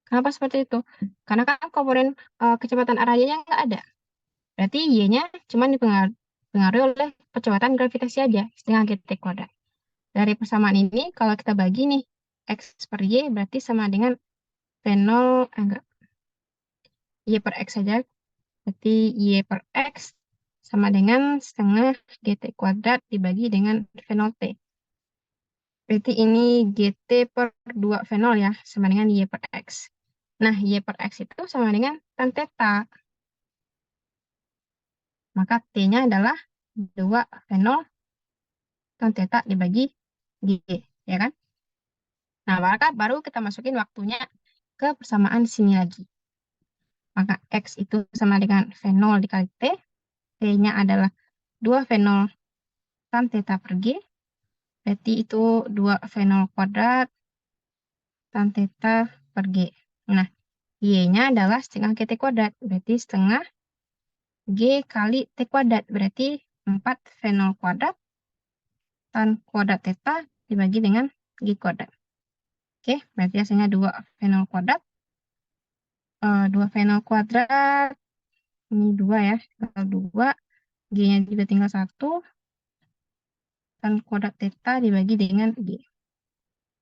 Kenapa seperti itu? Karena kan komponen kecepatan arah Y-nya nggak ada. Berarti Y-nya cuma dipengaruhi oleh percepatan gravitasi aja, setengah GT kuadrat. Dari persamaan ini, kalau kita bagi nih, X per Y berarti sama dengan V0, enggak, Y per X saja. Berarti Y per X sama dengan setengah GT kuadrat dibagi dengan V0 T. Berarti ini GT per 2 V0 ya, sama dengan Y per X. Nah, Y per X itu sama dengan tan theta. Maka T-nya adalah 2 V0 tan theta dibagi G, ya kan? Nah, maka baru kita masukin waktunya ke persamaan sini lagi. Maka X itu sama dengan V0 dikali T. T-nya adalah 2 V0 tan theta per G. Berarti itu 2 V0 kuadrat tan theta per G. Nah, Y-nya adalah setengah GT kuadrat. Berarti setengah G kali T kuadrat. Berarti 4 V0 kuadrat tan kuadrat theta dibagi dengan G kuadrat. Oke, berarti hasilnya 2 V0 kuadrat. 2 V0 kuadrat. Ini 2 ya. Tinggal 2. G-nya juga tinggal 1. Tan kuadrat theta dibagi dengan G.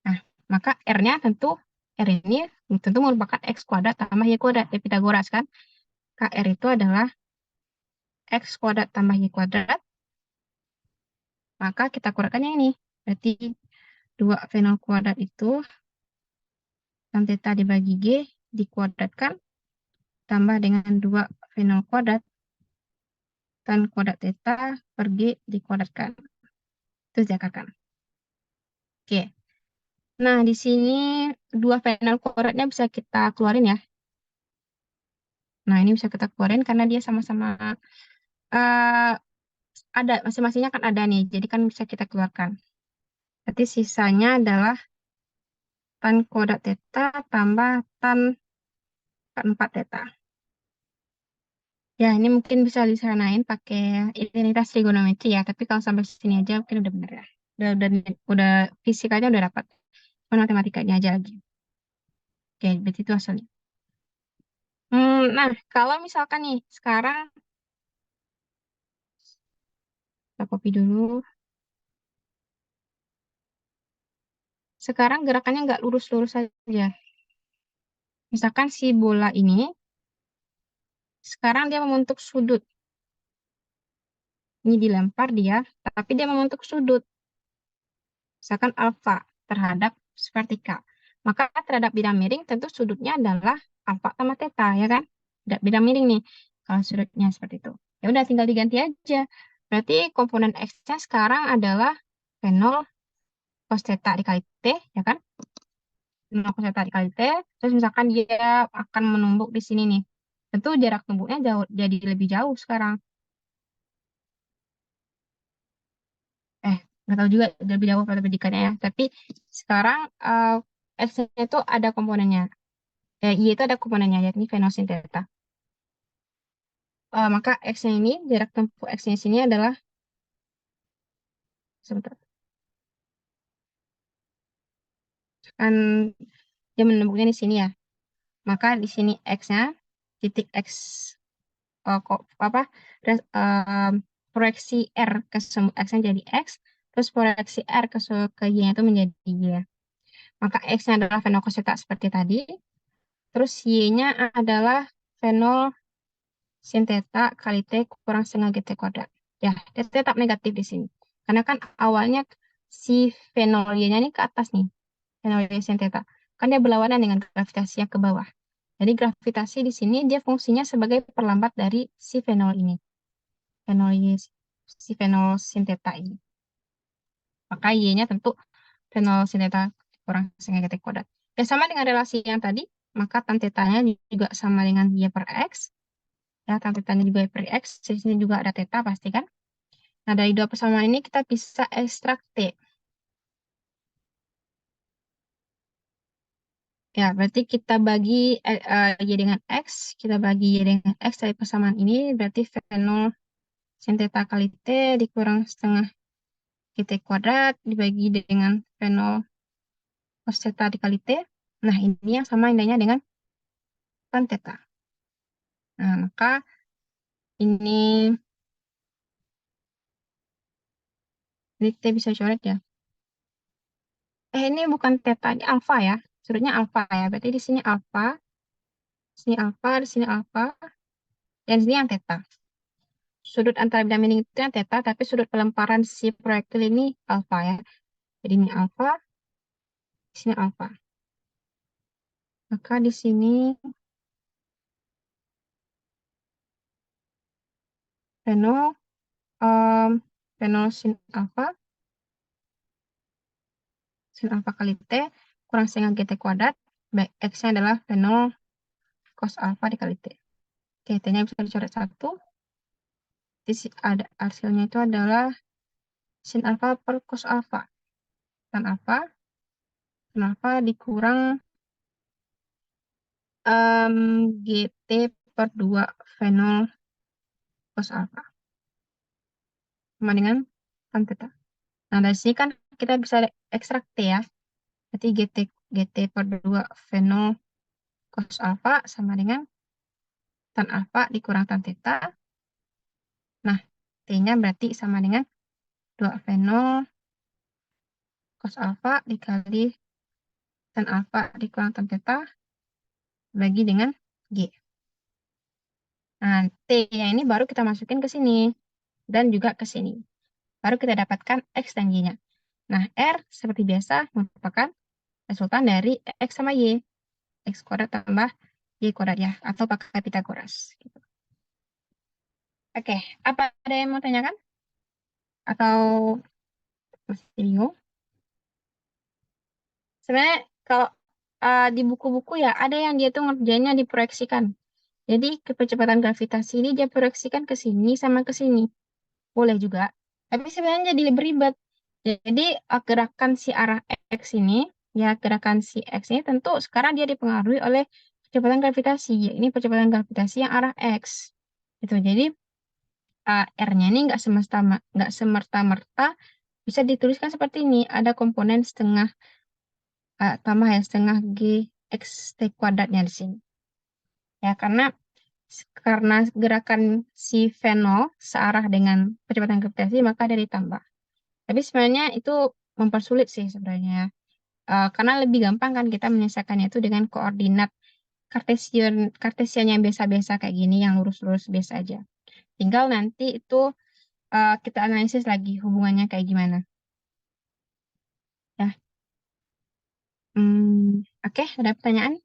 Nah, maka R-nya tentu, R ini tentu merupakan X kuadrat tambah Y kuadrat. Ya, Pitagoras kan. KR itu adalah X kuadrat tambah Y kuadrat. Maka kita kurangkan yang ini. Berarti 2 V0 kuadrat itu tan theta dibagi G dikuadratkan tambah dengan 2 V0 kuadrat tan kuadrat theta per G dikuadratkan. Itu diakarkan. Oke. Nah, di sini 2 V0 kuadratnya bisa kita keluarin ya. Nah, ini bisa kita keluarin karena dia sama-sama eh, ada, masing-masingnya kan ada nih. Jadi kan bisa kita keluarkan. Berarti sisanya adalah tan kuadrat theta tambah tan 4 theta. Ya, ini mungkin bisa disanain pakai identitas trigonometri ya. Tapi kalau sampai sini aja mungkin udah bener ya. Udah fisikanya udah dapat. Cuma matematikanya aja lagi. Oke, berarti itu hasilnya. Nah, kalau misalkan nih, sekarang kita copy dulu. Sekarang gerakannya nggak lurus-lurus saja. Misalkan si bola ini, sekarang dia membentuk sudut. Ini dilempar dia, tapi dia membentuk sudut. Misalkan alfa terhadap vertikal. Maka terhadap bidang miring tentu sudutnya adalah alfa sama theta, ya kan? Tidak bidang miring nih, kalau sudutnya seperti itu. Ya udah tinggal diganti aja. Berarti komponen X-nya sekarang adalah V0 cos theta dikali T, ya kan? 0 cos theta dikali T. Terus misalkan dia akan menumbuk di sini nih. Tentu jarak tumbuknya jauh, jadi lebih jauh sekarang. Nggak tahu juga lebih jauh pada pendidikannya ya. Tapi sekarang X-nya itu ada komponennya. Y itu ada komponennya, yakni venosin theta. Maka X-nya ini, jarak tempuh X-nya sini adalah, sebentar, kan dia menemukannya di sini ya. Maka di sini X-nya, titik X, kok apa, proyeksi R ke sumbu X-nya jadi X, terus proyeksi R ke Y-nya itu menjadi Y. Maka X-nya adalah fenol cos theta seperti tadi. Terus Y-nya adalah fenol sin theta kali T kurang setengah GT kuadrat. Ya, dia tetap negatif di sini. Karena kan awalnya si fenol Y-nya ini ke atas nih. Fenol Y sin theta. Kan dia berlawanan dengan gravitasi yang ke bawah. Jadi gravitasi di sini dia fungsinya sebagai perlambat dari si fenol ini. Fenol Y, si fenol sin theta ini. Maka Y-nya tentu fenol sin theta kurang setengah GT kuadrat. Ya, sama dengan relasi yang tadi, maka tan theta-nya juga sama dengan Y per X. Ya, tan theta-nya juga Y per X. Di sini juga ada theta pasti kan. Nah, dari dua persamaan ini kita bisa ekstrak T. Ya, berarti kita bagi Y dengan X, kita bagi Y dengan X dari persamaan ini, berarti fenol sin theta kali T dikurang setengah GT kuadrat dibagi dengan fenol cos theta dikali T. Nah, ini yang sama nilainya dengan tan theta. Nah, maka ini T bisa coret ya. Ini bukan theta, ini alfa ya. Sudutnya alfa ya. Berarti di sini alfa, dan di sini yang theta. Sudut antara bidang miring itu yang theta, tapi sudut pelemparan si proyektil ini alfa ya. Jadi ini alfa, di sini alfa. Maka di sini fenol, fenol sin alfa kali T kurang setengah GT kuadrat. Baik, X-nya adalah fenol cos alfa dikali T. Oke, T-nya bisa dicoret satu. Ada hasilnya itu adalah sin alfa per cos alfa. Tan alfa dikurang GT per 2 fenol cos alfa. Sama dengan tan theta. Nah, dari sini kan kita bisa ekstrak T ya. Berarti GT per 2 fenol cos alfa sama dengan tan alfa dikurang tan theta. Nah, T-nya berarti sama dengan 2 fenol cos alfa dikali tan alfa dikurang tan theta bagi dengan G. Nah, T-nya ini baru kita masukin ke sini dan juga ke sini. Baru kita dapatkan X dan Y-nya. Nah, R seperti biasa merupakan resultan dari X sama Y. X kuadrat tambah Y kuadrat ya, atau pakai Pitagoras. Gitu. Oke, apa ada yang mau tanyakan? Atau masih bingung? Sebenarnya kalau di buku-buku ya, ada yang dia tuh ngerjainnya diproyeksikan. Jadi kecepatan gravitasi ini dia proyeksikan ke sini sama ke sini. Boleh juga. Tapi sebenarnya jadi lebih ribet. Jadi gerakan si arah X ini, ya gerakan si X ini tentu sekarang dia dipengaruhi oleh kecepatan gravitasi. Ini percepatan gravitasi yang arah X. Gitu. Jadi R-nya ini nggak semerta-merta bisa dituliskan seperti ini. Ada komponen setengah tambah ya setengah G X T kuadratnya di sini. Ya karena gerakan si fenol searah dengan percepatan gravitasi maka dia ditambah. Tapi sebenarnya itu mempersulit sih sebenarnya. Karena lebih gampang kan kita menyelesaikannya itu dengan koordinat Kartesian yang biasa-biasa kayak gini, yang lurus-lurus biasa aja. Tinggal nanti itu kita analisis lagi hubungannya kayak gimana. Ya, oke, ada pertanyaan?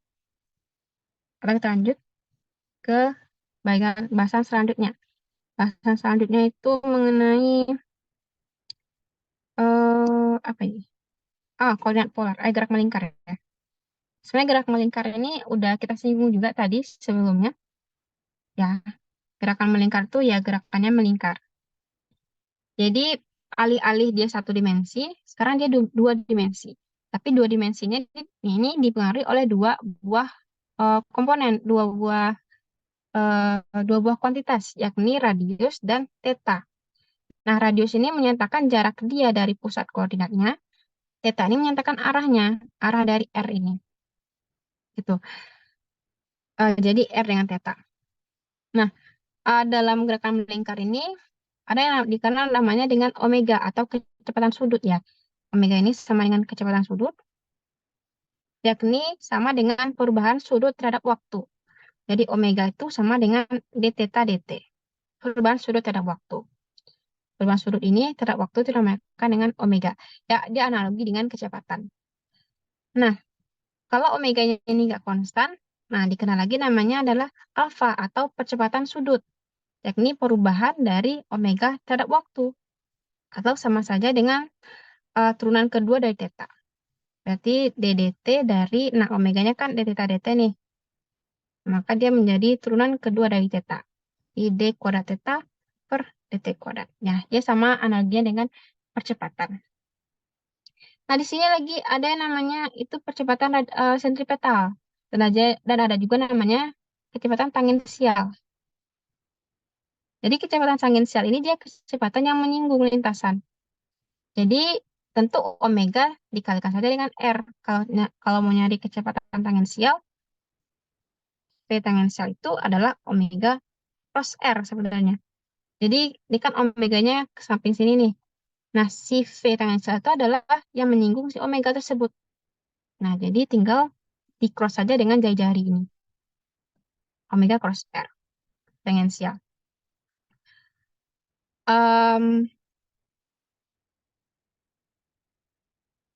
Atau kita lanjut ke bahasan selanjutnya. Bahasan selanjutnya itu mengenai apa ini? Koordinat polar, gerak melingkar ya. Sebenarnya gerak melingkar ini udah kita singgung juga tadi sebelumnya. Ya, gerakan melingkar itu ya gerakannya melingkar. Jadi alih-alih dia satu dimensi, sekarang dia dua dimensi. Tapi dua dimensinya ini dipengaruhi oleh dua buah komponen, dua buah kuantitas, yakni radius dan theta. Nah, radius ini menyatakan jarak dia dari pusat koordinatnya. Theta ini menyatakan arahnya, arah dari R ini. Gitu. Jadi R dengan theta. Nah, dalam gerakan melingkar ini ada yang dikenal namanya dengan omega atau kecepatan sudut ya. Omega ini sama dengan kecepatan sudut. yakni sama dengan perubahan sudut terhadap waktu. Jadi omega itu sama dengan d theta dt. Perubahan sudut terhadap waktu. Perubahan sudut ini terhadap waktu itu dinamakan dengan omega. Ya, dia analogi dengan kecepatan. Nah, kalau omeganya ini nggak konstan, nah dikenal lagi namanya adalah alfa atau percepatan sudut, yakni perubahan dari omega terhadap waktu. Atau sama saja dengan turunan kedua dari theta. Berarti ddt dari, nah omeganya kan d theta dt nih. Maka dia menjadi turunan kedua dari theta. I d kuadrat theta per dt kuadrat. Ya, dia sama analoginya dengan percepatan. Nah, di sini lagi ada yang namanya itu percepatan sentripetal. Dan ada juga namanya kecepatan tangensial. Jadi kecepatan tangensial ini dia kecepatan yang menyinggung lintasan. Jadi tentu omega dikalikan saja dengan R. Kalau mau nyari kecepatan tangensial, V tangensial itu adalah omega cross R sebenarnya. Jadi ini kan omeganya ke samping sini nih. Nah, si V tangensial itu adalah yang menyinggung si omega tersebut. Nah, jadi tinggal di cross saja dengan jari-jari ini. Omega cross R tangensial. Um,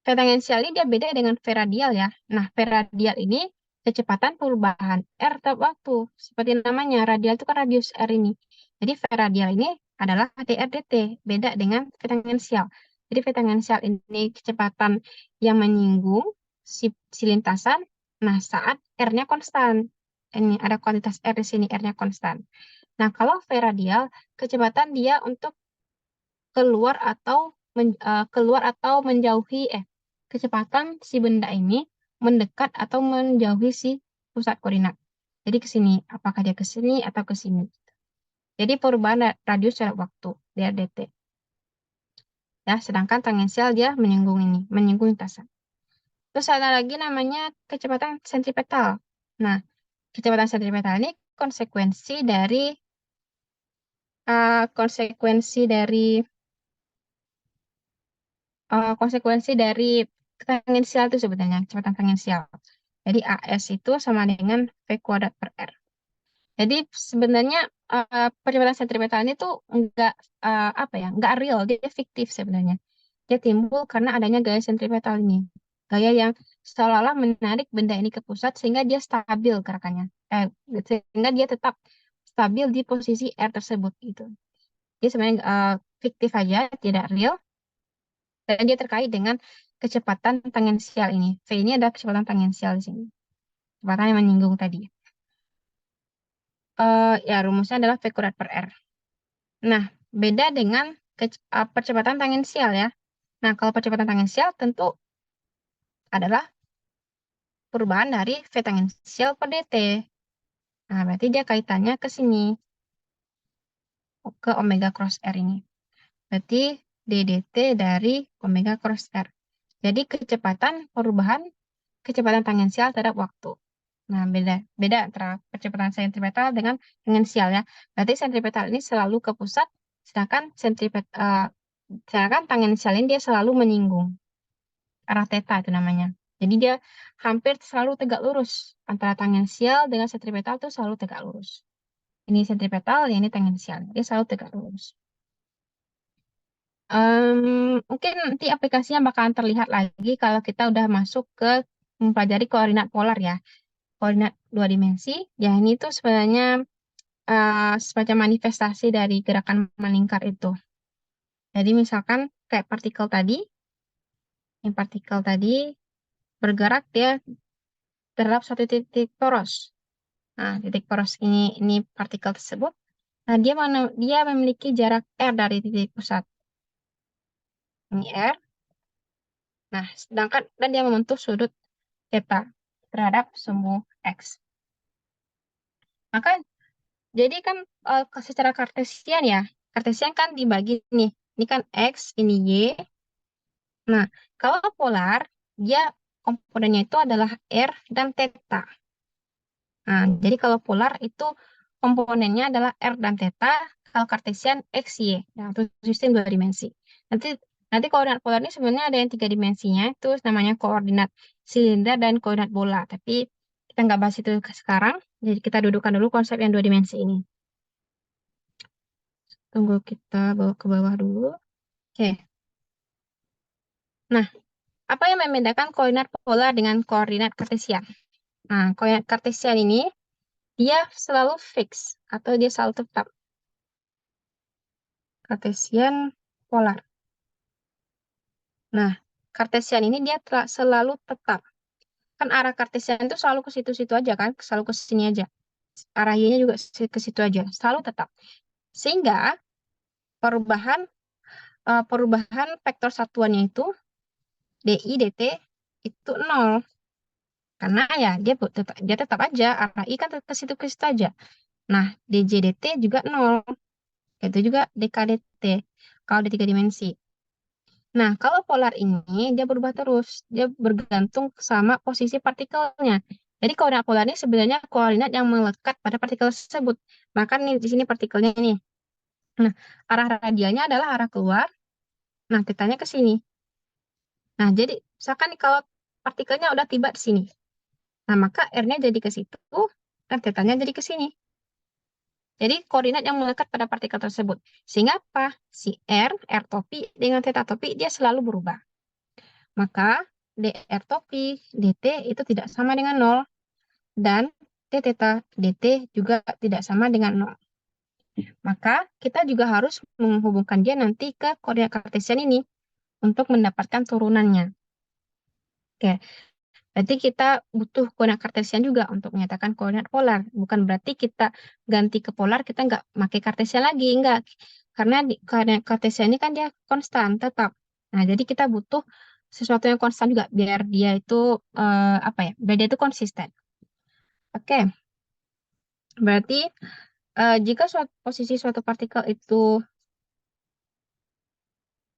V tangensial ini dia beda dengan V radial ya. Nah, V radial ini kecepatan perubahan R terhadap waktu. Seperti namanya, radial itu kan radius R ini. Jadi V radial ini adalah dr/dt, beda dengan V tangensial. Jadi V tangensial ini kecepatan yang menyinggung si lintasan. Nah, saat R-nya konstan. Ini ada kuantitas R di sini, R-nya konstan. Nah, kalau V radial, kecepatan dia untuk keluar atau menjauhi kecepatan si benda ini mendekat atau menjauhi si pusat koordinat. Jadi ke sini, apakah dia ke sini atau ke sini. Jadi perubahan radius terhadap waktu dia dt. Ya, sedangkan tangensial dia menyinggung lintasan. Terus ada lagi namanya kecepatan sentripetal. Nah, kecepatan sentripetal ini konsekuensi dari tangensial itu sebenarnya, kecepatan tangensial. Jadi AS itu sama dengan V kuadrat per R. Jadi sebenarnya percepatan sentripetal ini tuh enggak real, dia fiktif sebenarnya. Dia timbul karena adanya gaya sentripetal ini. Gaya yang seolah-olah menarik benda ini ke pusat sehingga dia stabil gerakannya. Sehingga dia tetap stabil di posisi R tersebut gitu. Dia sebenarnya fiktif aja, tidak real. Dan dia terkait dengan kecepatan tangensial ini. V ini adalah kecepatan tangensial di sini. Kecepatan yang menyinggung tadi. Ya, rumusnya adalah V kuadrat per R. Nah, beda dengan percepatan tangensial ya. Nah, kalau percepatan tangensial tentu adalah perubahan dari V tangensial per dt. Nah, berarti dia kaitannya ke sini. Ke omega cross R ini. Berarti ddt dari omega cross R. Jadi kecepatan tangensial terhadap waktu. Nah, beda antara percepatan sentripetal dengan tangensial ya. Berarti sentripetal ini selalu ke pusat, sedangkan tangensial ini dia selalu menyinggung arah theta itu namanya. Jadi dia hampir selalu tegak lurus antara tangensial dengan sentripetal itu selalu tegak lurus. Ini sentripetal, ya ini tangensial. Dia selalu tegak lurus. Mungkin nanti aplikasinya bakalan terlihat lagi kalau kita udah masuk ke mempelajari koordinat polar ya. Koordinat dua dimensi. Ya ini tuh sebenarnya semacam manifestasi dari gerakan melingkar itu. Jadi misalkan kayak yang partikel tadi bergerak dia terhadap satu titik poros. Nah, titik poros ini partikel tersebut. Nah, dia memiliki jarak R dari titik pusat. Ini R. Nah, dan dia membentuk sudut theta terhadap sumbu X. Maka jadi kan secara kartesian ya, kartesian kan dibagi nih. Ini kan X, ini Y. Nah, kalau polar, dia komponennya itu adalah R dan theta. Nah, jadi kalau polar itu komponennya adalah R dan theta, kalau kartesian X, Y. Nah, itu sistem dua dimensi. Nanti Nanti koordinat polar ini sebenarnya ada yang 3 dimensinya, itu namanya koordinat silinder dan koordinat bola. Tapi kita nggak bahas itu sekarang, jadi kita dudukkan dulu konsep yang 2 dimensi ini. Tunggu kita bawa ke bawah dulu. Oke. Nah, apa yang membedakan koordinat polar dengan koordinat kartesian? Nah, koordinat kartesian ini dia selalu fix atau dia selalu tetap. Kartesian polar. Nah, kartesian ini dia selalu tetap. Kan arah kartesian itu selalu ke situ-situ aja kan, selalu ke sini aja. Arah y-nya juga ke situ aja, selalu tetap. Sehingga perubahan perubahan vektor satuannya itu DI dt itu 0. Karena ya dia tetap aja arah I kan ke situ aja. Nah, dj dt juga 0. Itu juga dk dt kalau di 3 dimensi. Nah, kalau polar ini dia berubah terus. Dia bergantung sama posisi partikelnya. Jadi koordinat polar ini sebenarnya koordinat yang melekat pada partikel tersebut. Maka nih di sini partikelnya ini. Nah, arah radialnya adalah arah keluar. Nah, tetanya ke sini. Nah, jadi misalkan nih kalau partikelnya udah tiba di sini. Nah, maka R-nya jadi ke situ dan tetanya jadi ke sini. Jadi koordinat yang melekat pada partikel tersebut. Sehingga apa? Si R topi dengan theta topi dia selalu berubah. Maka dr topi dt itu tidak sama dengan 0 dan d theta dt juga tidak sama dengan 0. Maka kita juga harus menghubungkan dia nanti ke koordinat kartesian ini untuk mendapatkan turunannya. Oke, berarti kita butuh koordinat kartesian juga untuk menyatakan koordinat polar. Bukan berarti kita ganti ke polar, kita nggak pakai kartesian lagi. Enggak. Karena di koordinat kartesian ini kan dia konstan, tetap. Nah, jadi kita butuh sesuatu yang konstan juga biar dia itu apa ya? Biar dia itu konsisten. Oke. Berarti jika posisi suatu partikel itu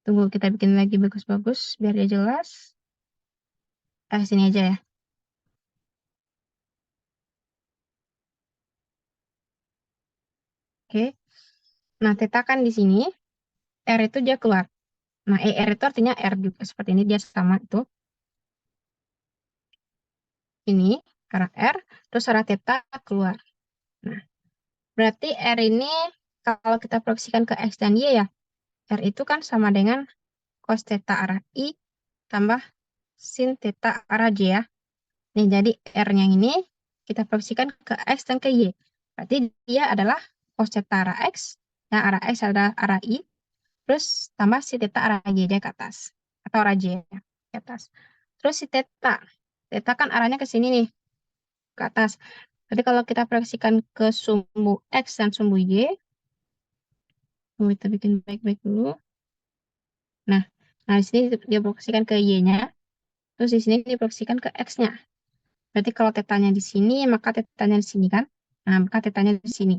tunggu kita bikin lagi bagus-bagus biar dia jelas. Sini aja ya. Oke. Nah, theta kan di sini R itu dia keluar. Nah, ER itu artinya R juga seperti ini dia sama itu. Ini arah R terus arah theta keluar. Nah, berarti R ini kalau kita proyeksikan ke X dan Y ya, R itu kan sama dengan cos theta arah I tambah sin theta arah J ya. Nih, jadi R-nya ini kita proyeksikan ke X dan ke Y. Berarti dia adalah cos theta arah X, yang arah X adalah arah I, terus tambah si theta arah Y dia ke atas. Atau arah J ya, ke atas. Terus si theta. Theta kan arahnya ke sini nih, ke atas. Jadi kalau kita proyeksikan ke sumbu X dan sumbu Y, kita bikin baik-baik dulu. Nah, di sini dia proyeksikan ke Y-nya, terus di sini diproyeksikan ke X-nya. Berarti kalau tetanya di sini, maka tetanya di sini kan? Nah, maka tetanya di sini.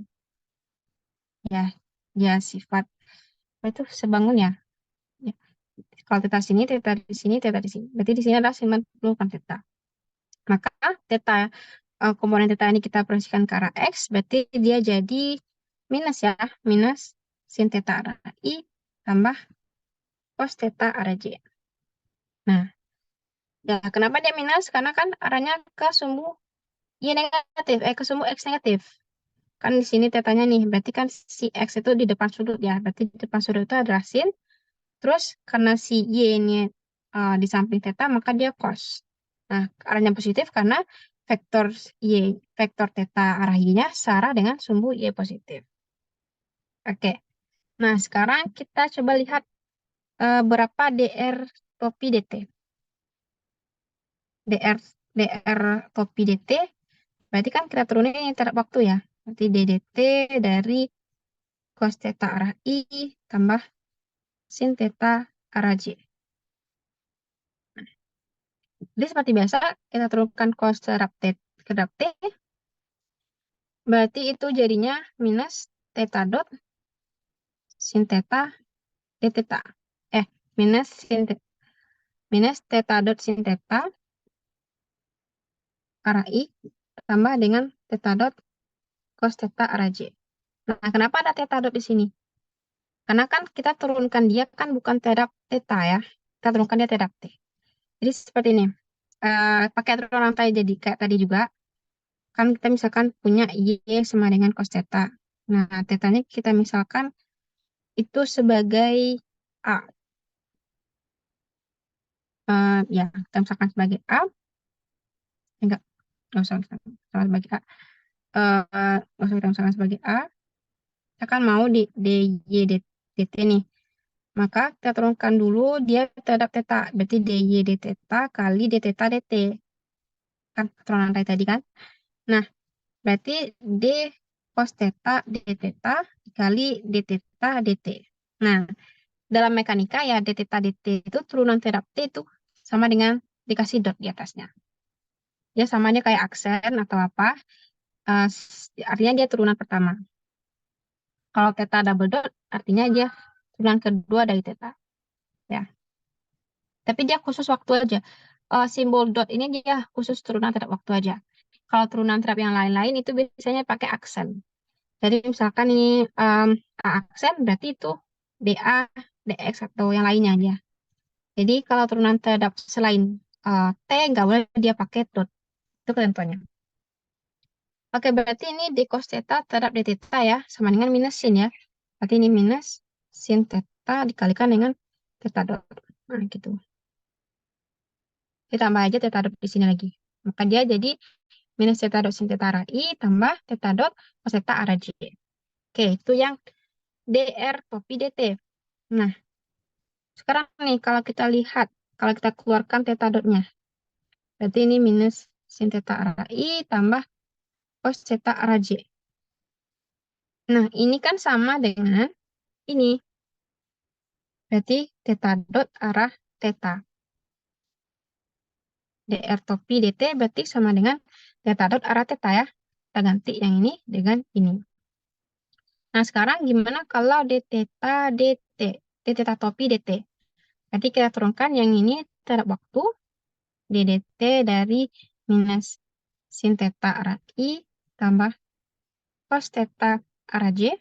Ya, ya sifat itu sebangun ya. Ya. Kalau teta sini, teta di sini, teta di sini. Berarti di sini adalah 90 kan teta. Maka teta komponen teta ini kita proyeksikan ke arah X, berarti dia jadi minus ya, minus sin teta arah I tambah cos teta arah J. Nah, ya kenapa dia minus? Karena kan arahnya ke sumbu Y negatif, ke sumbu X negatif. Kan di sini tetanya nih, berarti kan si X itu di depan sudut ya, berarti di depan sudut itu adalah sin, terus karena si Y ini di samping teta, maka dia cos. Nah, arahnya positif karena vektor Y, vektor teta arah Y-nya searah dengan sumbu Y positif. Oke, nah sekarang kita coba lihat berapa DR topi DT. DR topi DT, berarti kan kita turunin ini terhadap waktu ya. Berarti DDT dari cos theta arah I tambah sin theta arah J. Jadi seperti biasa, kita turunkan cos terhadap T, berarti itu jadinya minus theta dot sin theta d theta. Minus minus theta dot sin theta arah I tambah dengan theta dot cos theta arah J. Nah, kenapa ada theta dot di sini? Karena kan kita turunkan dia kan bukan terhadap theta ya. Kita turunkan dia terhadap T. Jadi seperti ini. Pakai aturan rantai jadi kayak tadi juga. Kan kita misalkan punya Y sama dengan cos theta. Nah, tetanya kita misalkan itu sebagai A. Ya, kita misalkan sebagai A. Enggak, nggak usah misalkan sebagai A. Nggak usah kita misalkan sebagai A. Kita kan mau di DY DT nih. Maka kita turunkan dulu dia terhadap theta. Berarti DY D theta kali D theta DT. Kan aturan rantai tadi kan. Nah, berarti D cos theta D theta dikali D theta DT. Nah, dalam mekanika ya D theta DT itu turunan terhadap T itu sama dengan dikasih dot di atasnya. Ya sama aja kayak aksen atau apa. Artinya dia turunan pertama. Kalau theta double dot artinya dia turunan kedua dari theta. Ya. Tapi dia khusus waktu aja. Simbol dot ini dia khusus turunan terhadap waktu aja. Kalau turunan terhadap yang lain-lain itu biasanya pakai aksen. Jadi misalkan ini aksen berarti itu DA, DX atau yang lainnya dia. Jadi kalau turunan terhadap selain T nggak boleh dia pakai dot. Itu ketentuannya. Oke, berarti ini d cos theta terhadap d theta ya, sama dengan minus sin ya. Berarti ini minus sin theta dikalikan dengan theta dot. Nah, gitu. Ditambah aja theta dot di sini lagi. Maka dia jadi minus theta dot sin theta arah I tambah theta dot cos theta arah J. Oke, itu yang dr topi dt. Nah, sekarang nih kalau kita lihat, kalau kita keluarkan theta dotnya, berarti ini minus sin theta arah I tambah cos theta arah J. Nah, ini kan sama dengan ini. Berarti theta dot arah theta. Dr topi dt berarti sama dengan theta dot arah theta ya. Kita ganti yang ini dengan ini. Nah, sekarang gimana kalau d theta dt? D theta topi dt. Berarti kita turunkan yang ini terhadap waktu. D dt dari minus sin theta arah I tambah cos theta arah J.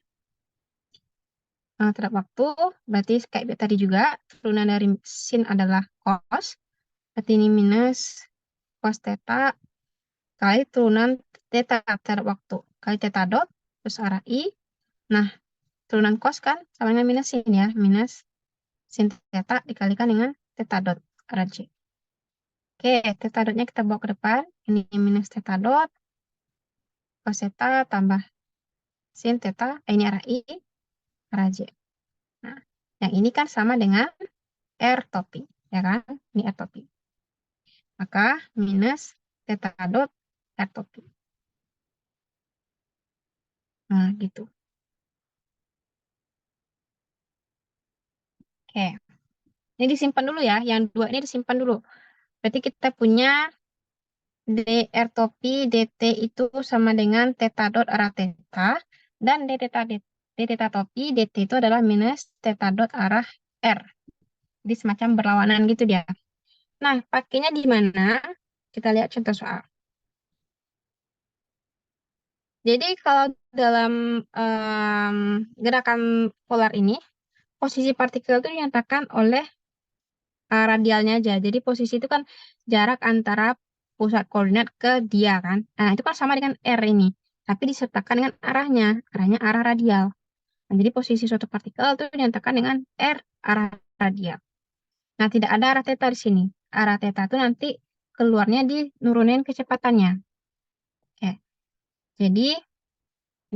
Terhadap waktu, berarti kayak tadi juga, turunan dari sin adalah cos. Berarti ini minus cos theta kali turunan theta terhadap waktu. Kali theta dot, terus arah I. Nah, turunan cos kan sama dengan minus sin ya. Minus sin theta dikalikan dengan theta dot arah J. Oke, theta dotnya kita bawa ke depan. Ini minus theta dot, cos theta tambah sin theta, ini arah I, arah J. Nah, yang ini kan sama dengan R topi, ya kan? Ini R topi. Maka minus theta dot R topi. Nah, gitu. Oke. Ini disimpan dulu ya. Yang dua ini disimpan dulu. Berarti kita punya dr topi dt itu sama dengan theta dot arah theta. Dan d theta topi dt itu adalah minus theta dot arah R. Jadi semacam berlawanan gitu dia. Nah, pakainya di mana? Kita lihat contoh soal. Jadi kalau dalam gerakan polar ini, posisi partikel itu dinyatakan oleh radialnya aja. Jadi posisi itu kan jarak antara pusat koordinat ke dia kan. Nah, itu kan sama dengan R ini. Tapi disertakan dengan arahnya. Arahnya arah radial. Nah, jadi posisi suatu partikel itu dinyatakan dengan R arah radial. Nah, tidak ada arah theta di sini. Arah theta itu nanti keluarnya dinurunin kecepatannya. Oke. Jadi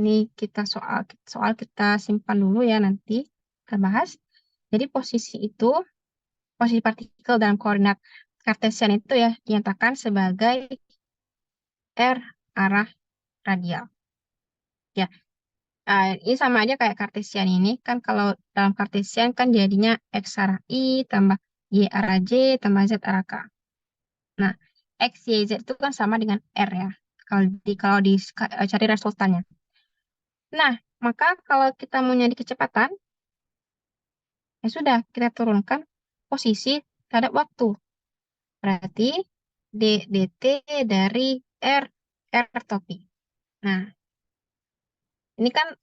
ini kita soal kita simpan dulu ya nanti kita bahas. Jadi posisi partikel dalam koordinat Kartesian itu ya dinyatakan sebagai R arah radial. Ya, ini sama aja kayak Kartesian ini kan kalau dalam Kartesian kan jadinya X arah I tambah Y arah J tambah Z arah K. Nah, X, Y, Z itu kan sama dengan R ya. Kalau di cari resultannya. Nah, maka kalau kita mau nyari kecepatan, ya sudah kita turunkan posisi terhadap waktu. Berarti dt dari R topi. Nah, ini kan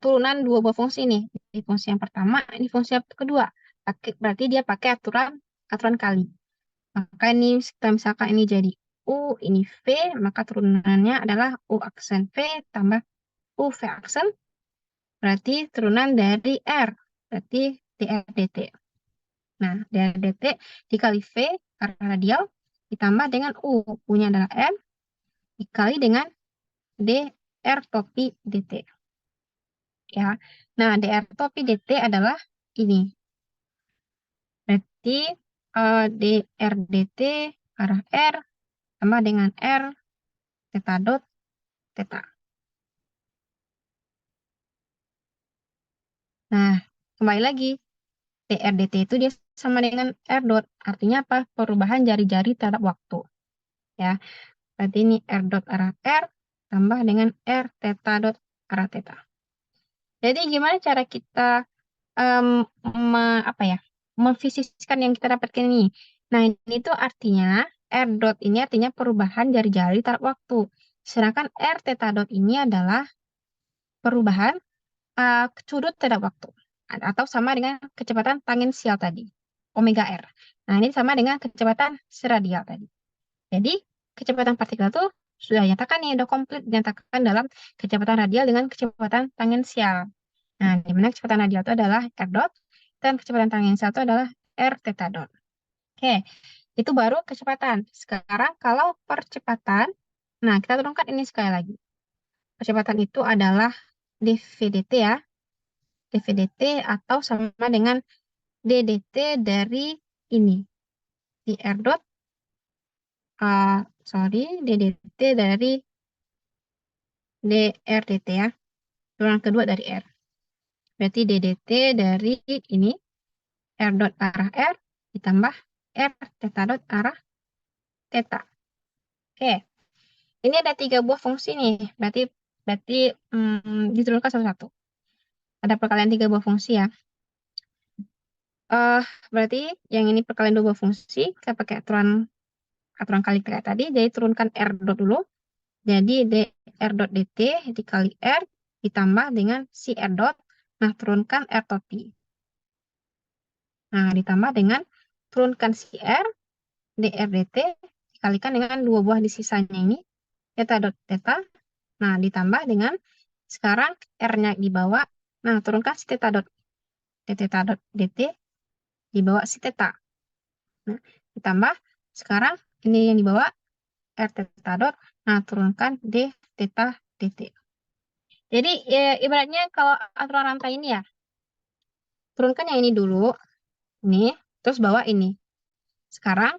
turunan dua buah fungsi nih. Ini fungsi yang pertama, ini fungsi yang kedua. Berarti dia pakai aturan aturan kali. Maka ini kita misalkan ini jadi U, ini V, maka turunannya adalah U aksen V tambah U V aksen, berarti turunan dari R, berarti dr dt. Nah, dr dt dikali V arah radial ditambah dengan U, U-nya adalah R, dikali dengan dr topi dt. Ya, nah dr topi dt adalah ini. Berarti dr dt arah R tambah dengan R theta dot theta. Nah, kembali lagi, dr dt itu dia sama dengan R dot. Artinya apa? Perubahan jari-jari terhadap waktu. Ya, berarti ini R dot arah R tambah dengan R theta dot arah theta. Jadi gimana cara kita apa ya, memfisiskan yang kita dapatkan ini? Nah, ini tuh artinya R dot ini artinya perubahan jari-jari terhadap waktu. Sedangkan R theta dot ini adalah perubahan sudut terhadap waktu. Atau sama dengan kecepatan tangensial tadi, omega R. Nah, ini sama dengan kecepatan seradial tadi. Jadi, kecepatan partikel itu sudah nyatakan nih, udah komplit dinyatakan dalam kecepatan radial dengan kecepatan tangensial. Nah, di mana kecepatan radial itu adalah R dot, dan kecepatan tangensial itu adalah R theta dot. Oke, itu baru kecepatan. Sekarang kalau percepatan, nah kita turunkan ini sekali lagi. Percepatan itu adalah dv/dt ya, dv/dt atau sama dengan ddt dari ini, di R dot, ddt dari dr dt ya, turunan kedua dari R. Berarti ddt dari ini, R dot arah R, ditambah R theta dot arah theta. Oke, ini ada 3 buah fungsi nih, berarti berarti diturunkan satu-satu. Ada perkalian 3 buah fungsi ya. Berarti yang ini perkalian 2 buah fungsi, kita pakai aturan kali kayak tadi, jadi turunkan R dot dulu. Jadi dr dot dt dikali R ditambah dengan si R dot. Nah, turunkan R topi. Nah, ditambah dengan turunkan si R, dr dt dikalikan dengan 2 buah di sisanya ini, theta dot theta. Nah, ditambah dengan sekarang R-nya dibawa. Nah, turunkan si theta dot dt dibawa si theta. Nah, ditambah sekarang ini yang dibawa R theta dot. Nah, turunkan D theta dt. Jadi ibaratnya kalau aturan rantai ini ya, turunkan yang ini dulu, ini, terus bawa ini. Sekarang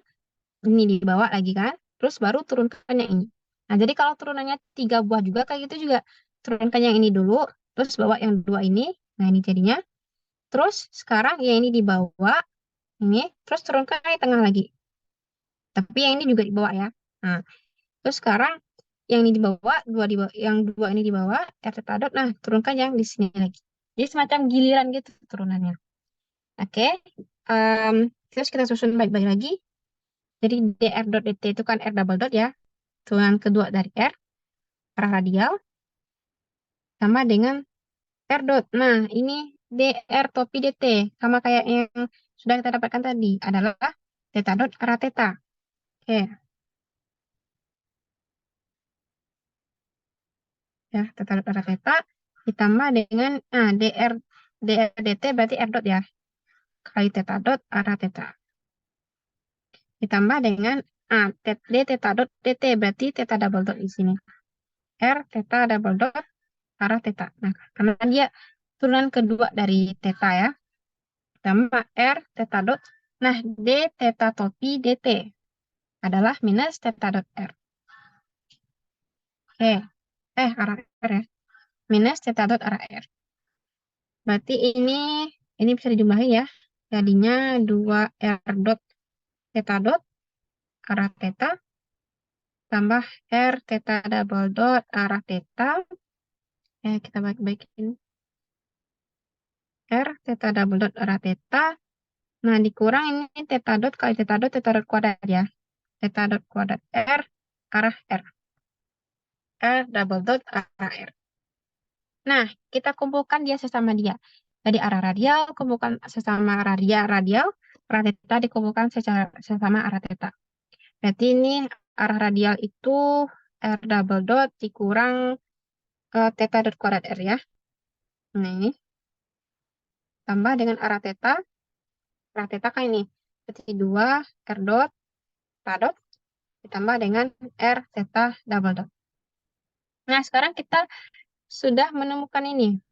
ini dibawa lagi kan, terus baru turunkan yang ini. Nah, jadi kalau turunannya 3 buah juga kayak gitu juga, turunkan yang ini dulu, terus bawa yang 2 ini. Nah, ini jadinya. Terus sekarang yang ini dibawa, ini, terus turunkan yang tengah lagi. Tapi yang ini juga dibawa ya. Nah, terus sekarang yang ini dibawa, yang 2 ini dibawa, R theta dot, nah turunkan yang di sini lagi. Jadi semacam giliran gitu turunannya. Oke, terus kita susun baik-baik lagi. Jadi dr dot dt itu kan R double dot ya, turunan kedua dari R, arah radial, sama dengan R dot. Nah, ini dr topi dt, sama kayak yang sudah kita dapatkan tadi, adalah theta dot arah theta. Oke, ya, theta dot arah theta, ditambah dengan, dr dt berarti R dot ya, kali theta dot arah theta. Ditambah dengan d theta dot dt berarti theta double dot di sini. R theta double dot arah theta. Nah, karena dia turunan kedua dari theta ya. Tambah R theta dot. Nah, d theta topi dt adalah minus theta dot R. Oke. Arah R ya. Minus theta dot arah R. Berarti ini bisa dijumlahin ya. Jadinya 2 R dot theta dot arah theta tambah R theta double dot arah theta. Kita baik-baikin. R theta double dot arah theta. Nah, dikurang ini theta dot kali theta dot kuadrat ya. Theta dot kuadrat R arah R. R double dot arah R. Nah, kita kumpulkan dia sesama dia. Jadi arah radial kumpulkan sesama radial, arah theta dikumpulkan secara sesama arah theta. Berarti ini arah radial itu R double dot dikurang theta dot kuadrat R ya. Nah, ini tambah dengan arah theta. Arah theta kan ini. Berarti 2 R dot, theta dot, ditambah dengan R theta double dot. Nah, sekarang kita sudah menemukan ini.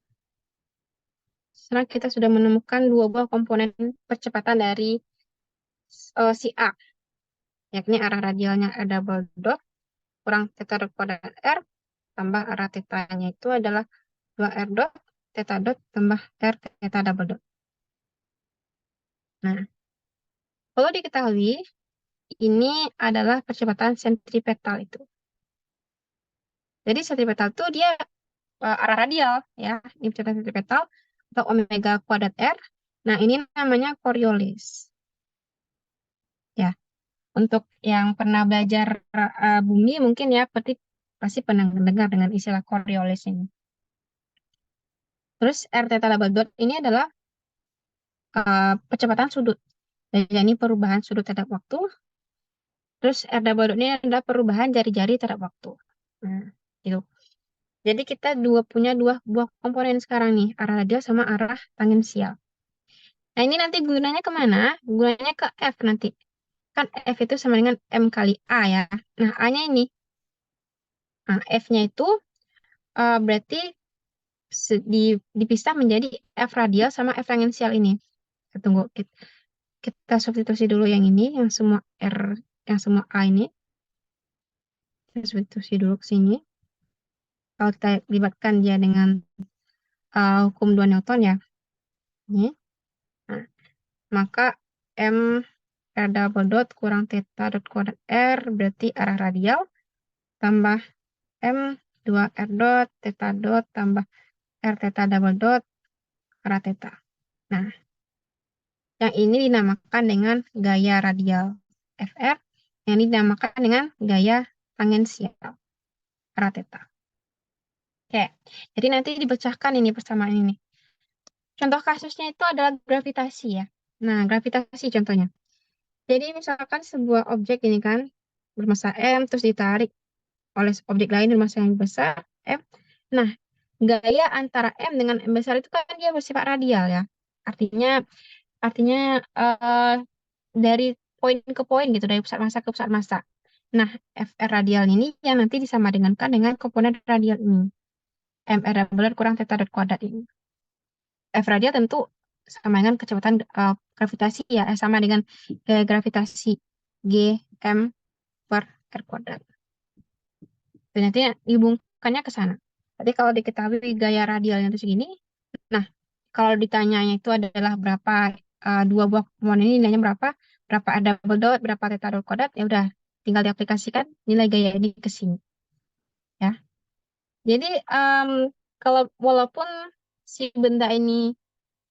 Sekarang kita sudah menemukan dua buah komponen percepatan dari si A, yakni arah radialnya R double dot kurang theta dot kuadrat R tambah arah theta-nya itu adalah 2 R dot theta dot tambah R theta double dot. Nah, perlu diketahui ini adalah percepatan sentripetal itu. Jadi sentripetal itu dia arah radial ya, ini percepatan sentripetal atau omega kuadrat R. Nah, ini namanya Coriolis. Ya, untuk yang pernah belajar bumi mungkin ya pasti pernah mendengar dengan istilah Coriolis ini. Terus R theta double dot ini adalah percepatan sudut. Jadi ini perubahan sudut terhadap waktu. Terus R double dot ini adalah perubahan jari-jari terhadap waktu. Nah, gitu. Jadi kita punya dua buah komponen sekarang nih, arah radial sama arah tangensial. Nah, ini nanti gunanya kemana? Gunanya ke F nanti. Kan F itu sama dengan M kali A ya. Nah, A-nya ini. Nah, F-nya itu berarti dipisah menjadi F radial sama F tangensial ini. Tunggu, kita substitusi dulu yang ini, yang semua R, yang semua A ini. Kita substitusi dulu ke sini. Kalau kita libatkan dia dengan hukum 2 Newton ya. Ini. Nah, maka M R double dot kurang theta dot kuadrat R berarti arah radial tambah M 2 R dot theta dot tambah R theta double dot arah theta. Nah, yang ini dinamakan dengan gaya radial FR, yang ini dinamakan dengan gaya tangensial arah theta. Oke, jadi nanti dipecahkan ini persamaan ini. Contoh kasusnya itu adalah gravitasi ya. Nah, gravitasi contohnya. Jadi misalkan sebuah objek ini kan bermassa M terus ditarik oleh objek lain bermassa yang besar M. Nah, gaya antara M dengan M besar itu kan dia bersifat radial ya. Artinya artinya dari poin ke poin gitu, dari pusat massa ke pusat massa. Nah, FR radial ini yang nanti disamadengankan dengan komponen radial ini. MR double kurang theta dot kuadrat ini. F radial tentu sama dengan kecepatan gravitasi ya, sama dengan gaya gravitasi G M per R kuadrat. Dan nanti dihubungkannya ke sana. Jadi kalau diketahui gaya radialnya itu segini, nah kalau ditanyanya itu adalah berapa dua buah komponen ini nilainya berapa R double dot, berapa theta dot kuadrat, ya udah tinggal diaplikasikan nilai gaya ini ke sini ya. Jadi kalau walaupun si benda ini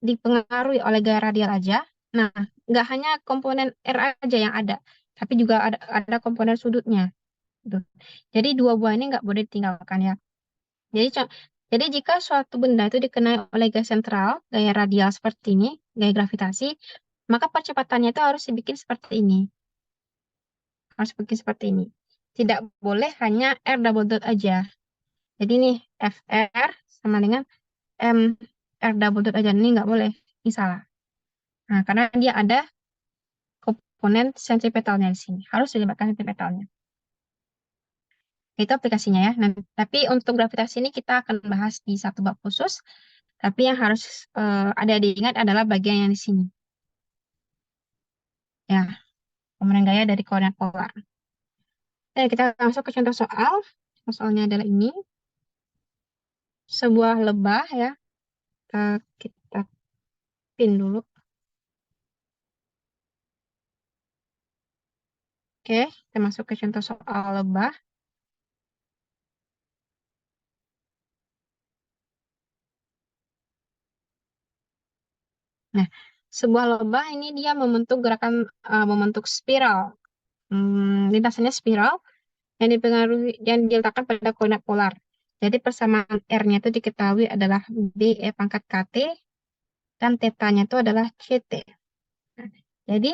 dipengaruhi oleh gaya radial aja, nah nggak hanya komponen R aja yang ada, tapi juga ada komponen sudutnya. Gitu. Jadi dua buah ini nggak boleh ditinggalkan ya. Jadi, jadi jika suatu benda itu dikenai oleh gaya sentral, gaya radial seperti ini, gaya gravitasi, maka percepatannya itu harus dibikin seperti ini. Harus bikin seperti ini. Tidak boleh hanya R double dot aja. Jadi nih, FR sama dengan M R double dot aja. Ini nggak boleh. Ini salah. Nah, karena dia ada komponen sentripetalnya di sini. Harus dilibatkan sentripetalnya. Itu aplikasinya ya. Nah, tapi untuk gravitasi ini kita akan bahas di satu bab khusus. Tapi yang harus ada diingat adalah bagian yang di sini. Ya, komponen gaya dari koordinat polar. Kita langsung ke contoh soal. Soalnya adalah ini. Sebuah lebah ya. Kita pin dulu. Oke, kita masuk ke contoh soal lebah. Nah, sebuah lebah ini dia membentuk gerakan membentuk spiral. Lintasannya spiral yang dipengaruhi yang diletakkan pada koordinat polar. Jadi persamaan R-nya itu diketahui adalah BE pangkat KT dan tetanya itu adalah CT. Nah, jadi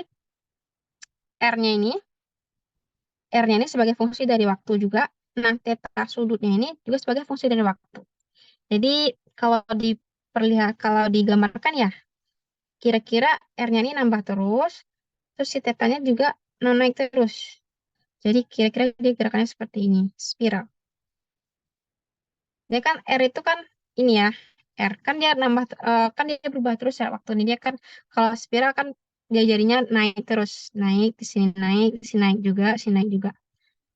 R-nya ini sebagai fungsi dari waktu juga. Nah, teta sudutnya ini juga sebagai fungsi dari waktu. Jadi kalau digambarkan ya, kira-kira R-nya ini nambah terus si tetanya juga naik terus. Jadi kira-kira dia gerakannya seperti ini, spiral. Dia kan R itu kan ini ya, R kan dia kan dia berubah terus ya waktu ini dia kan kalau spiral kan dia jadinya naik terus, naik di sini naik juga, sini naik juga.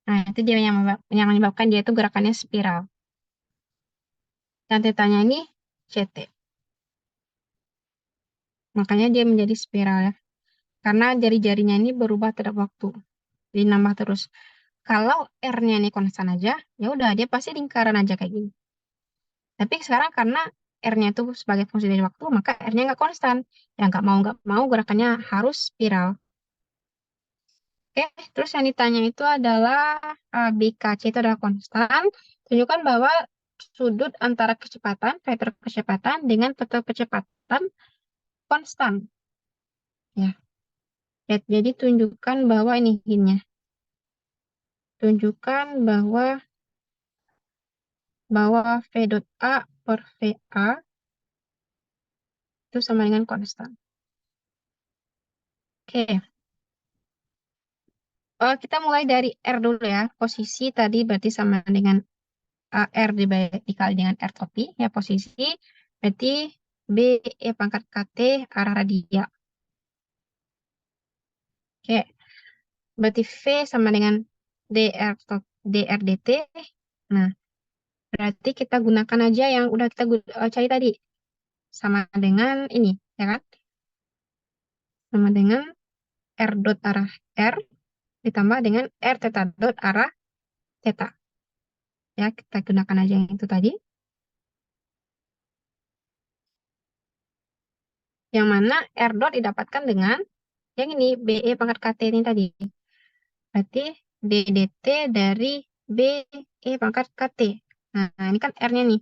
Nah, itu dia yang menyebabkan dia itu gerakannya spiral. Dan tetanya ini CT. Makanya dia menjadi spiral ya. Karena jari-jarinya ini berubah terhadap waktu. Jadi nambah terus. Kalau R-nya ini konstan aja, ya udah dia pasti lingkaran aja kayak gini. Tapi sekarang karena R-nya itu sebagai fungsi dari waktu, maka R-nya nggak konstan. Ya nggak mau gerakannya harus spiral. Oke, terus yang ditanya itu adalah BKC itu adalah konstan. Tunjukkan bahwa sudut antara vektor kecepatan dengan vektor kecepatan konstan. Ya, jadi tunjukkan bahwa ini hintnya. Tunjukkan bahwa V dot A per VA itu sama dengan konstan. Oke, kita mulai dari R dulu ya. Posisi tadi berarti sama dengan R dikali dengan R topi. Ya, posisi berarti B E pangkat KT arah radial. Oke, berarti V sama dengan dr dt. Nah, berarti kita gunakan aja yang udah kita cari tadi. Sama dengan ini, ya kan? Sama dengan R dot arah R ditambah dengan R theta dot arah theta. Ya, kita gunakan aja yang itu tadi. Yang mana R dot didapatkan dengan yang ini, BE pangkat KT ini tadi. Berarti DDT dari BE pangkat KT. Nah, ini kan R-nya nih.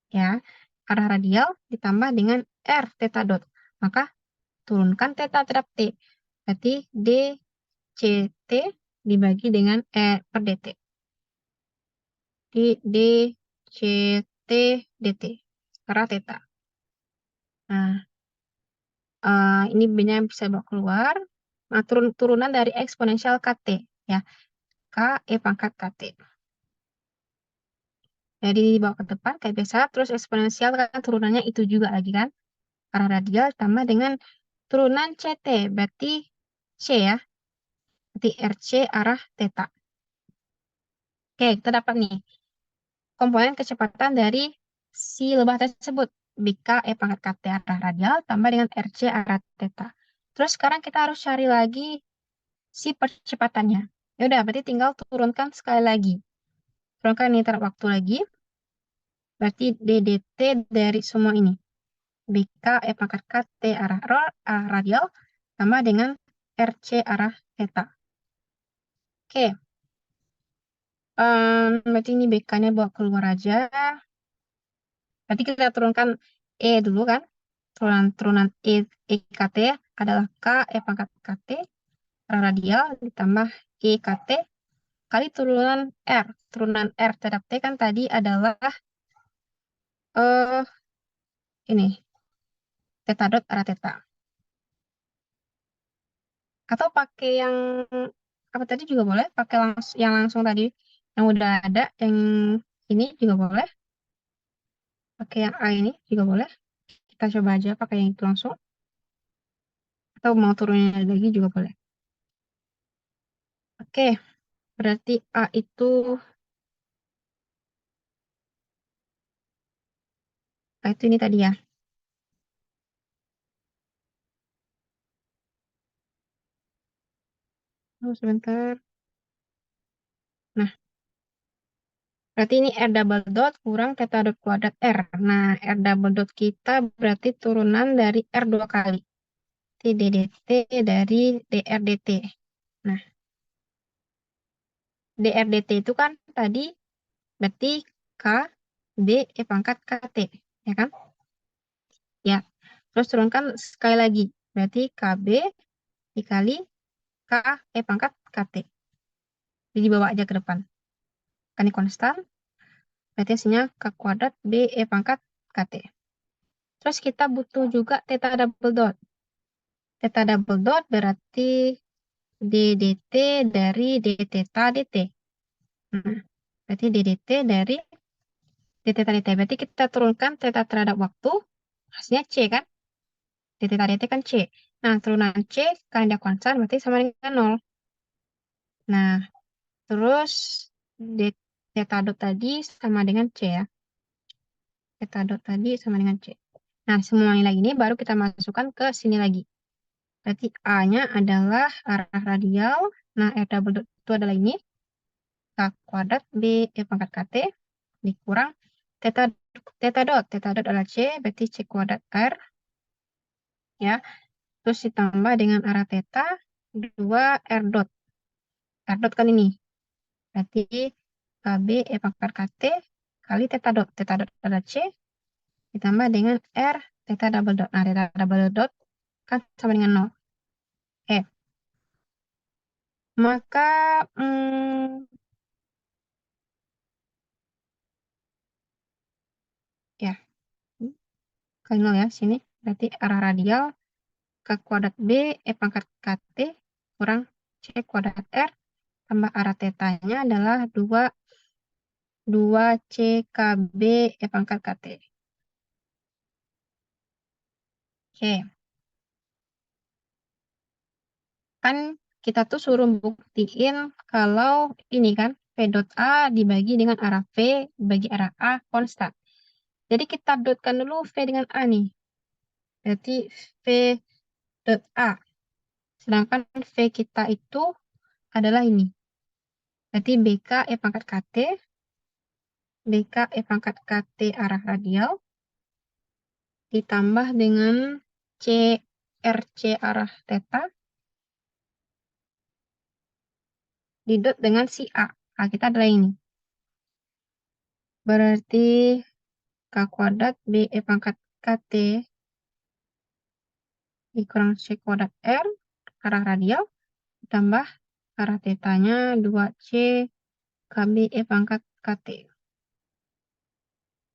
Ya, arah radial ditambah dengan R theta dot. Maka turunkan theta terhadap T. Berarti DCT dibagi dengan per DT. Di DCT DT. Arah theta. Nah, ini B-nya bisa bawa keluar. Nah, turunan dari eksponensial KT. Ya, K E pangkat KT. Jadi dibawa ke depan kayak biasa. Terus eksponensial kan turunannya itu juga lagi kan. Arah radial tambah dengan turunan CT. Berarti C ya. Berarti RC arah theta. Oke, kita dapat nih. Komponen kecepatan dari si lebah tersebut. BK E pangkat KT arah radial tambah dengan RC arah theta. Terus sekarang kita harus cari lagi si percepatannya. Ya udah, berarti tinggal turunkan sekali lagi. Turunkan ini terhadap waktu lagi. Berarti DDT dari semua ini. BK E pangkat KT arah radial tambah dengan RC arah theta. Oke. Berarti ini BK-nya bawa keluar aja. Berarti kita turunkan E dulu kan. Turunan EKT adalah K E pangkat KT arah radial ditambah EKT kali turunan R. Turunan R terhadap T kan tadi adalah eh ini theta dot arah theta. Atau pakai yang apa tadi juga boleh, pakai yang langsung tadi yang udah ada yang ini juga boleh. Pakai yang A ini juga boleh. Kita coba aja pakai yang itu langsung. Atau mau turunin lagi juga boleh. Oke, berarti A itu ini tadi ya. Oh, sebentar. Nah, berarti ini R double dot kurang theta dot kuadrat R. Nah, R double dot kita berarti turunan dari R dua kali. DDT dari DRDT. Nah, DRDT itu kan tadi berarti K, B, E pangkat KT. Ya kan? Ya. Terus turunkan sekali lagi. Berarti KB dikali K, E pangkat KT. Jadi dibawa aja ke depan. Kan ini konstan. Berarti hasilnya K kuadrat B, E pangkat KT. Terus kita butuh juga theta double dot. Theta double dot berarti d dt dari d theta dt. Nah, berarti d dt dari d theta dt. Berarti kita turunkan theta terhadap waktu, hasilnya C kan? D theta dt kan C. Nah, turunan C, karena dia konstan, berarti sama dengan 0. Nah, terus d theta dot tadi sama dengan C ya. Theta dot tadi sama dengan C. Nah, semua nilai ini baru kita masukkan ke sini lagi. Berarti A-nya adalah arah radial. Nah, R double dot itu adalah ini. K kuadrat B, E pangkat KT dikurang theta, theta dot. Theta dot adalah C, berarti C kuadrat R. Ya, terus ditambah dengan arah theta 2 R dot. R dot kan ini. Berarti KB E pangkat KT kali theta dot. Theta dot adalah C ditambah dengan R theta double dot. Nah, theta double dot kan sama dengan 0. Maka ya kali 0 ya sini. Berarti arah radial K kuadrat B E pangkat KT kurang C kuadrat R tambah arah tetanya adalah 2 CKB E pangkat KT. Oke. Kan kita tuh suruh buktiin kalau ini kan V dot A dibagi dengan arah V dibagi arah A konstan. Jadi kita dotkan dulu V dengan A nih. Berarti V dot A. Sedangkan V kita itu adalah ini. Berarti BK E pangkat KT, BK E pangkat KT arah radial, ditambah dengan CRC arah theta, didot dengan si A. A kita adalah ini. Berarti K kuadrat B E pangkat KT dikurang C kuadrat R arah radial, ditambah arah tetanya 2C KB E pangkat KT.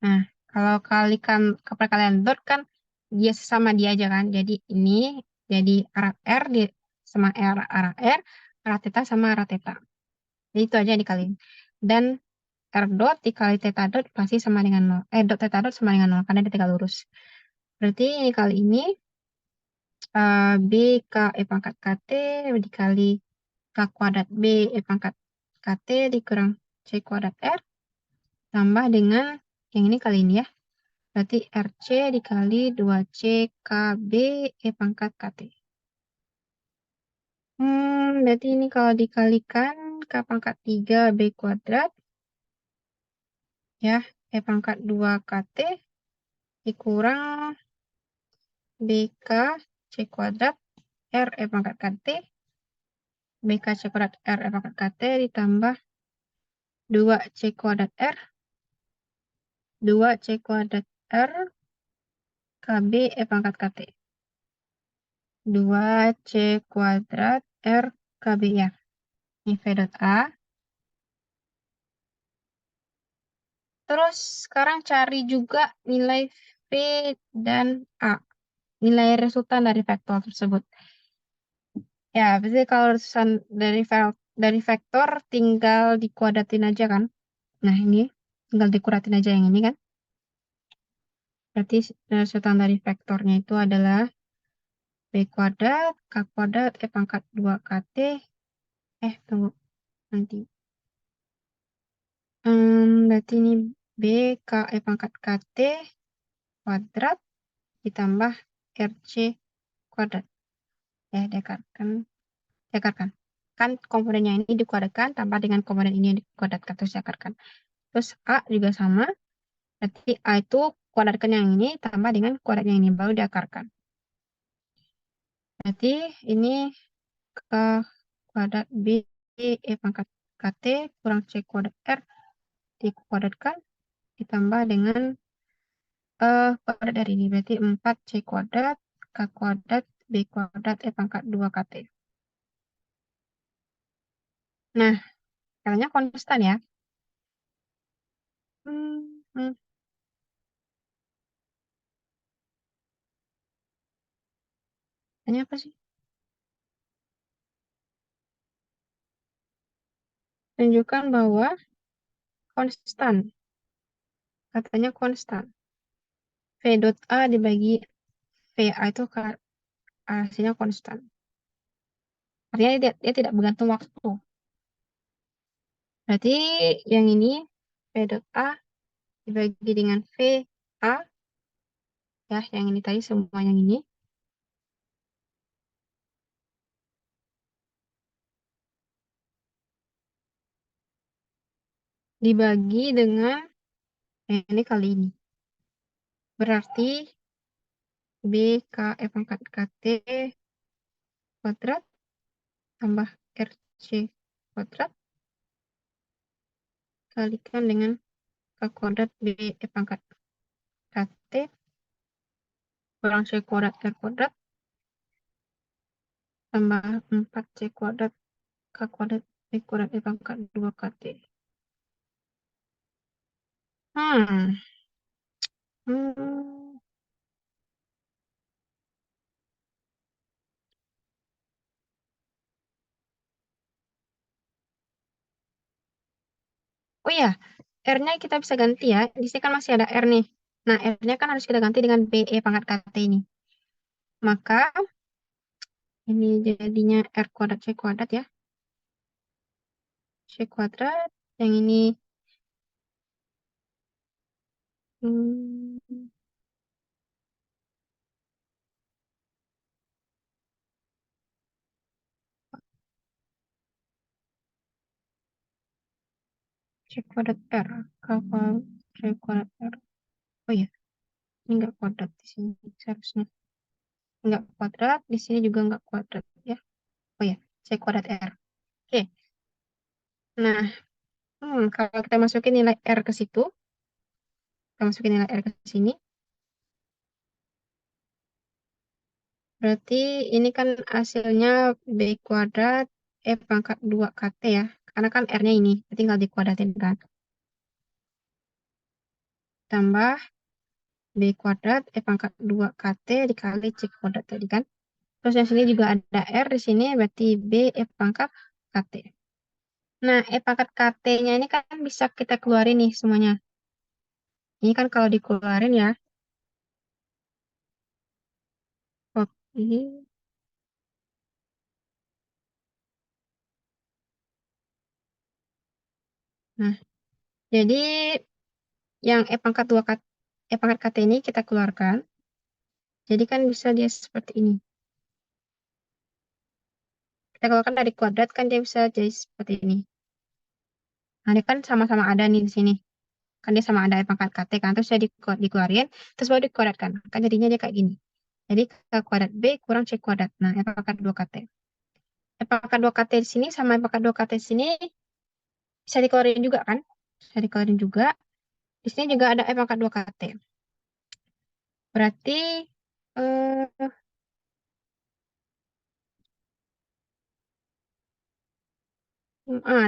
Nah, kalau kalikan ke perkalian dot kan dia sama dia aja kan. Jadi ini jadi arah R di sama arah R, arah theta sama arah theta. Jadi itu aja yang dikaliin. Dan R dot dikali theta dot pasti sama dengan 0. Dot theta dot sama dengan 0 karena dia tegak lurus. Berarti ini kali ini B K E pangkat KT dikali K kuadrat B E pangkat KT dikurang C kuadrat R tambah dengan yang ini kali ini ya. Berarti RC dikali 2C KB E pangkat KT. Berarti ini kalau dikalikan K pangkat 3 B kuadrat. Ya, E pangkat 2 KT dikurang BK C kuadrat R E pangkat KT. BK C kuadrat R E pangkat KT ditambah 2C kuadrat R. 2C kuadrat R KB E pangkat KT. 2C kuadrat R KB ya. Ini V dot A. Terus sekarang cari juga nilai V dan A. Nilai resultan dari vektor tersebut. Ya, biasanya kalau resultan dari vektor tinggal dikuadratin aja kan. Nah, ini tinggal dikuadratin aja yang ini kan. Berarti resultan dari vektornya itu adalah B kuadrat, K kuadrat, E pangkat 2 KT. Tunggu. Nanti. Berarti ini B, K, E pangkat KT kuadrat ditambah RC kuadrat. Ya, diakarkan. Kan komponennya ini dikuadratkan tambah dengan komponen ini yang dikuadratkan terus diakarkan. Terus A juga sama. Berarti A itu kuadratkan yang ini tambah dengan kuadrat yang ini baru diakarkan. Berarti ini ke kuadrat B E pangkat KT kurang C kuadrat R dikuadratkan ditambah dengan kuadrat dari ini. Berarti 4C kuadrat, K kuadrat, B kuadrat, E pangkat 2KT. Nah, caranya konstan ya. Hmm, hmm. Tanya apa sih? Tunjukkan bahwa konstan. Katanya konstan. V dot A dibagi VA itu hasilnya konstan. Artinya dia tidak bergantung waktu. Berarti yang ini V dot A dibagi dengan VA, ya yang ini tadi semua yang ini, dibagi dengan yang ini kali ini. Berarti BKF pangkat KT kuadrat tambah RC kuadrat kalikan dengan K kuadrat BF pangkat KT kurang C kuadrat R kuadrat tambah 4C kuadrat K kuadrat B kuadrat E pangkat 2KT. Hmm. Hmm. Oh iya, R-nya kita bisa ganti ya. Di sini kan masih ada R nih. Nah, R-nya kan harus kita ganti dengan BE pangkat KT ini. Maka ini jadinya R kuadrat C kuadrat ya. C kuadrat. Yang ini hmm, C kuadrat R. Kapal C kuadrat R. Oh iya, ini enggak kuadrat di sini seharusnya. Enggak kuadrat, di sini juga enggak kuadrat ya. Oh iya, C kuadrat R. Oke. Nah, kalau kita masukin nilai R ke situ, kita masukin nilai R ke sini, berarti ini kan hasilnya B kuadrat E pangkat 2KT ya. Karena kan R-nya ini, tinggal dikuadratin kan. Tambah B kuadrat E pangkat 2KT dikali C kuadrat tadi kan. Terus yang sini juga ada R di sini, berarti B E pangkat KT. Nah, E pangkat KT-nya ini kan bisa kita keluarin nih semuanya. Ini kan kalau dikeluarin ya. Oke. Nah, jadi yang E pangkat KT ini kita keluarkan. Jadi kan bisa dia seperti ini. Kita keluarkan dari kuadrat kan dia bisa jadi seperti ini. Nah, ini kan sama-sama ada nih di sini. Kan dia sama ada pangkat KT kan. Terus saya dikeluarin, terus baru dikuadratkan. Kan jadinya dia kayak gini. Jadi K kuadrat B kurang C kuadrat. Nah, E pangkat 2KT. E pangkat 2KT di sini sama E pangkat 2KT di sini bisa dikeluarin juga kan. Bisa dikeluarin juga. Di sini juga ada E pangkat 2KT. Berarti eh,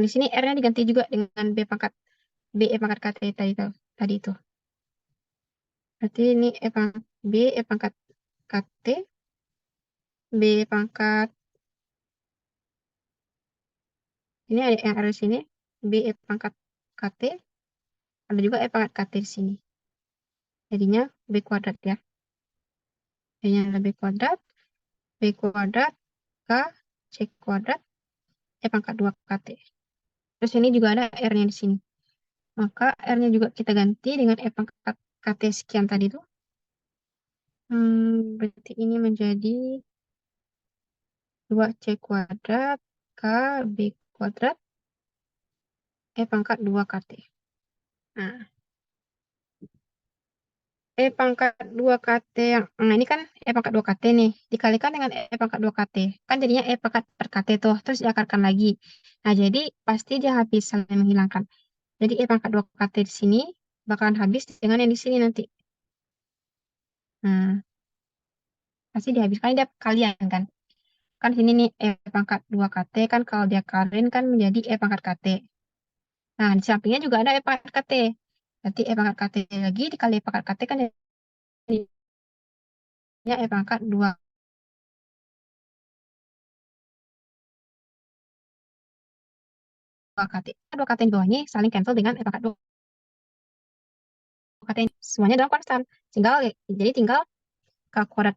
di sini R-nya diganti juga dengan B E pangkat KT tadi itu. Berarti ini B E pangkat KT, B pangkat, ini ada yang ada di sini, B E pangkat KT, ada juga E pangkat KT di sini. Jadinya B kuadrat ya. Jadinya ada B kuadrat, K, C kuadrat, E pangkat 2 KT. Terus ini juga ada R-nya di sini. Maka R-nya juga kita ganti dengan E pangkat KT sekian tadi tuh. Berarti ini menjadi 2C kuadrat, K, B kuadrat, E pangkat 2 KT. Nah, E pangkat 2 KT nah ini kan E pangkat 2 KT nih, dikalikan dengan E pangkat 2 KT. Kan jadinya E pangkat per KT tuh, terus diakarkan lagi. Nah, jadi pasti dia habis saling menghilangkan. Jadi E pangkat 2KT di sini bakalan habis dengan yang di sini nanti. Nah, pasti dihabiskan dia kalian kan. Kan sini nih E pangkat 2KT kan kalau dia kalian kan menjadi E pangkat KT. Nah, di sampingnya juga ada E pangkat KT. Berarti E pangkat KT lagi dikali E pangkat KT kan jadinya E pangkat 2 KT. 2 KT di bawahnya saling cancel dengan E pangkat 2 KT. Semuanya dalam konstan. Jadi tinggal K kuadrat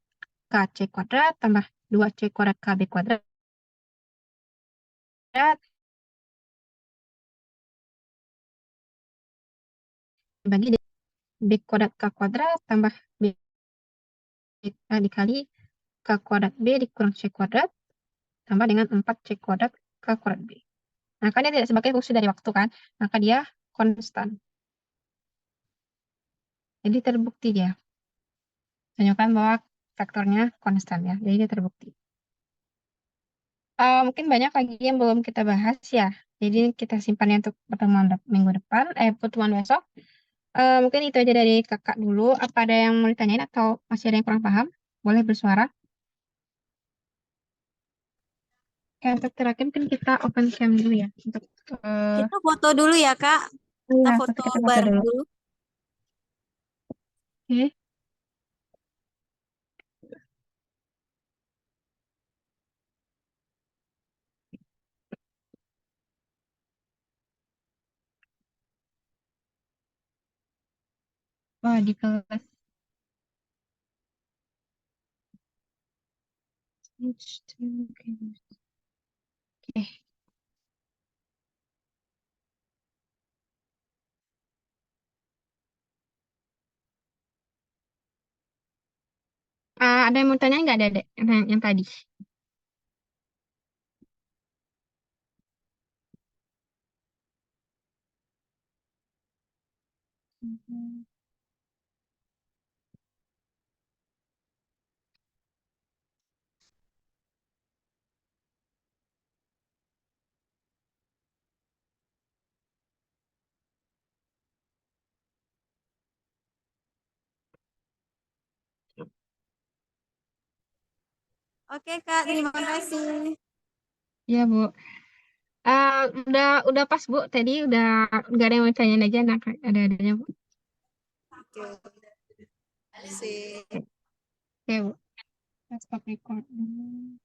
KC kuadrat tambah 2C kuadrat KB kuadrat dibagi B kuadrat K kuadrat tambah B dikali K kuadrat B dikurang C kuadrat tambah dengan 4C kuadrat K kuadrat B. Nah, kan dia tidak sebagai fungsi dari waktu kan, maka dia konstan. Jadi terbukti dia. Tunjukkan bahwa vektornya konstan ya. Jadi dia terbukti. Mungkin banyak lagi yang belum kita bahas ya. Jadi kita simpannya untuk pertemuan minggu depan, pertemuan besok. Mungkin itu aja dari kakak dulu. Apa ada yang mau ditanyain atau masih ada yang kurang paham? Boleh bersuara. Oke, untuk terakhir mungkin kita open cam dulu ya. Untuk Kita foto dulu ya, Kak. Kita ya, foto kita foto bareng dulu. dulu. Oke. Wah, di kelas. Oke. Ada yang mau tanya nggak, Dek? Yang tadi. Oke, Kak. Terima kasih. Iya, Bu. Udah pas, Bu. Tadi udah nggak ada yang mau tanyain aja. Nah, ada-adanya, Bu. Oke. Sip. Oke, Bu. Let's stop record dulu.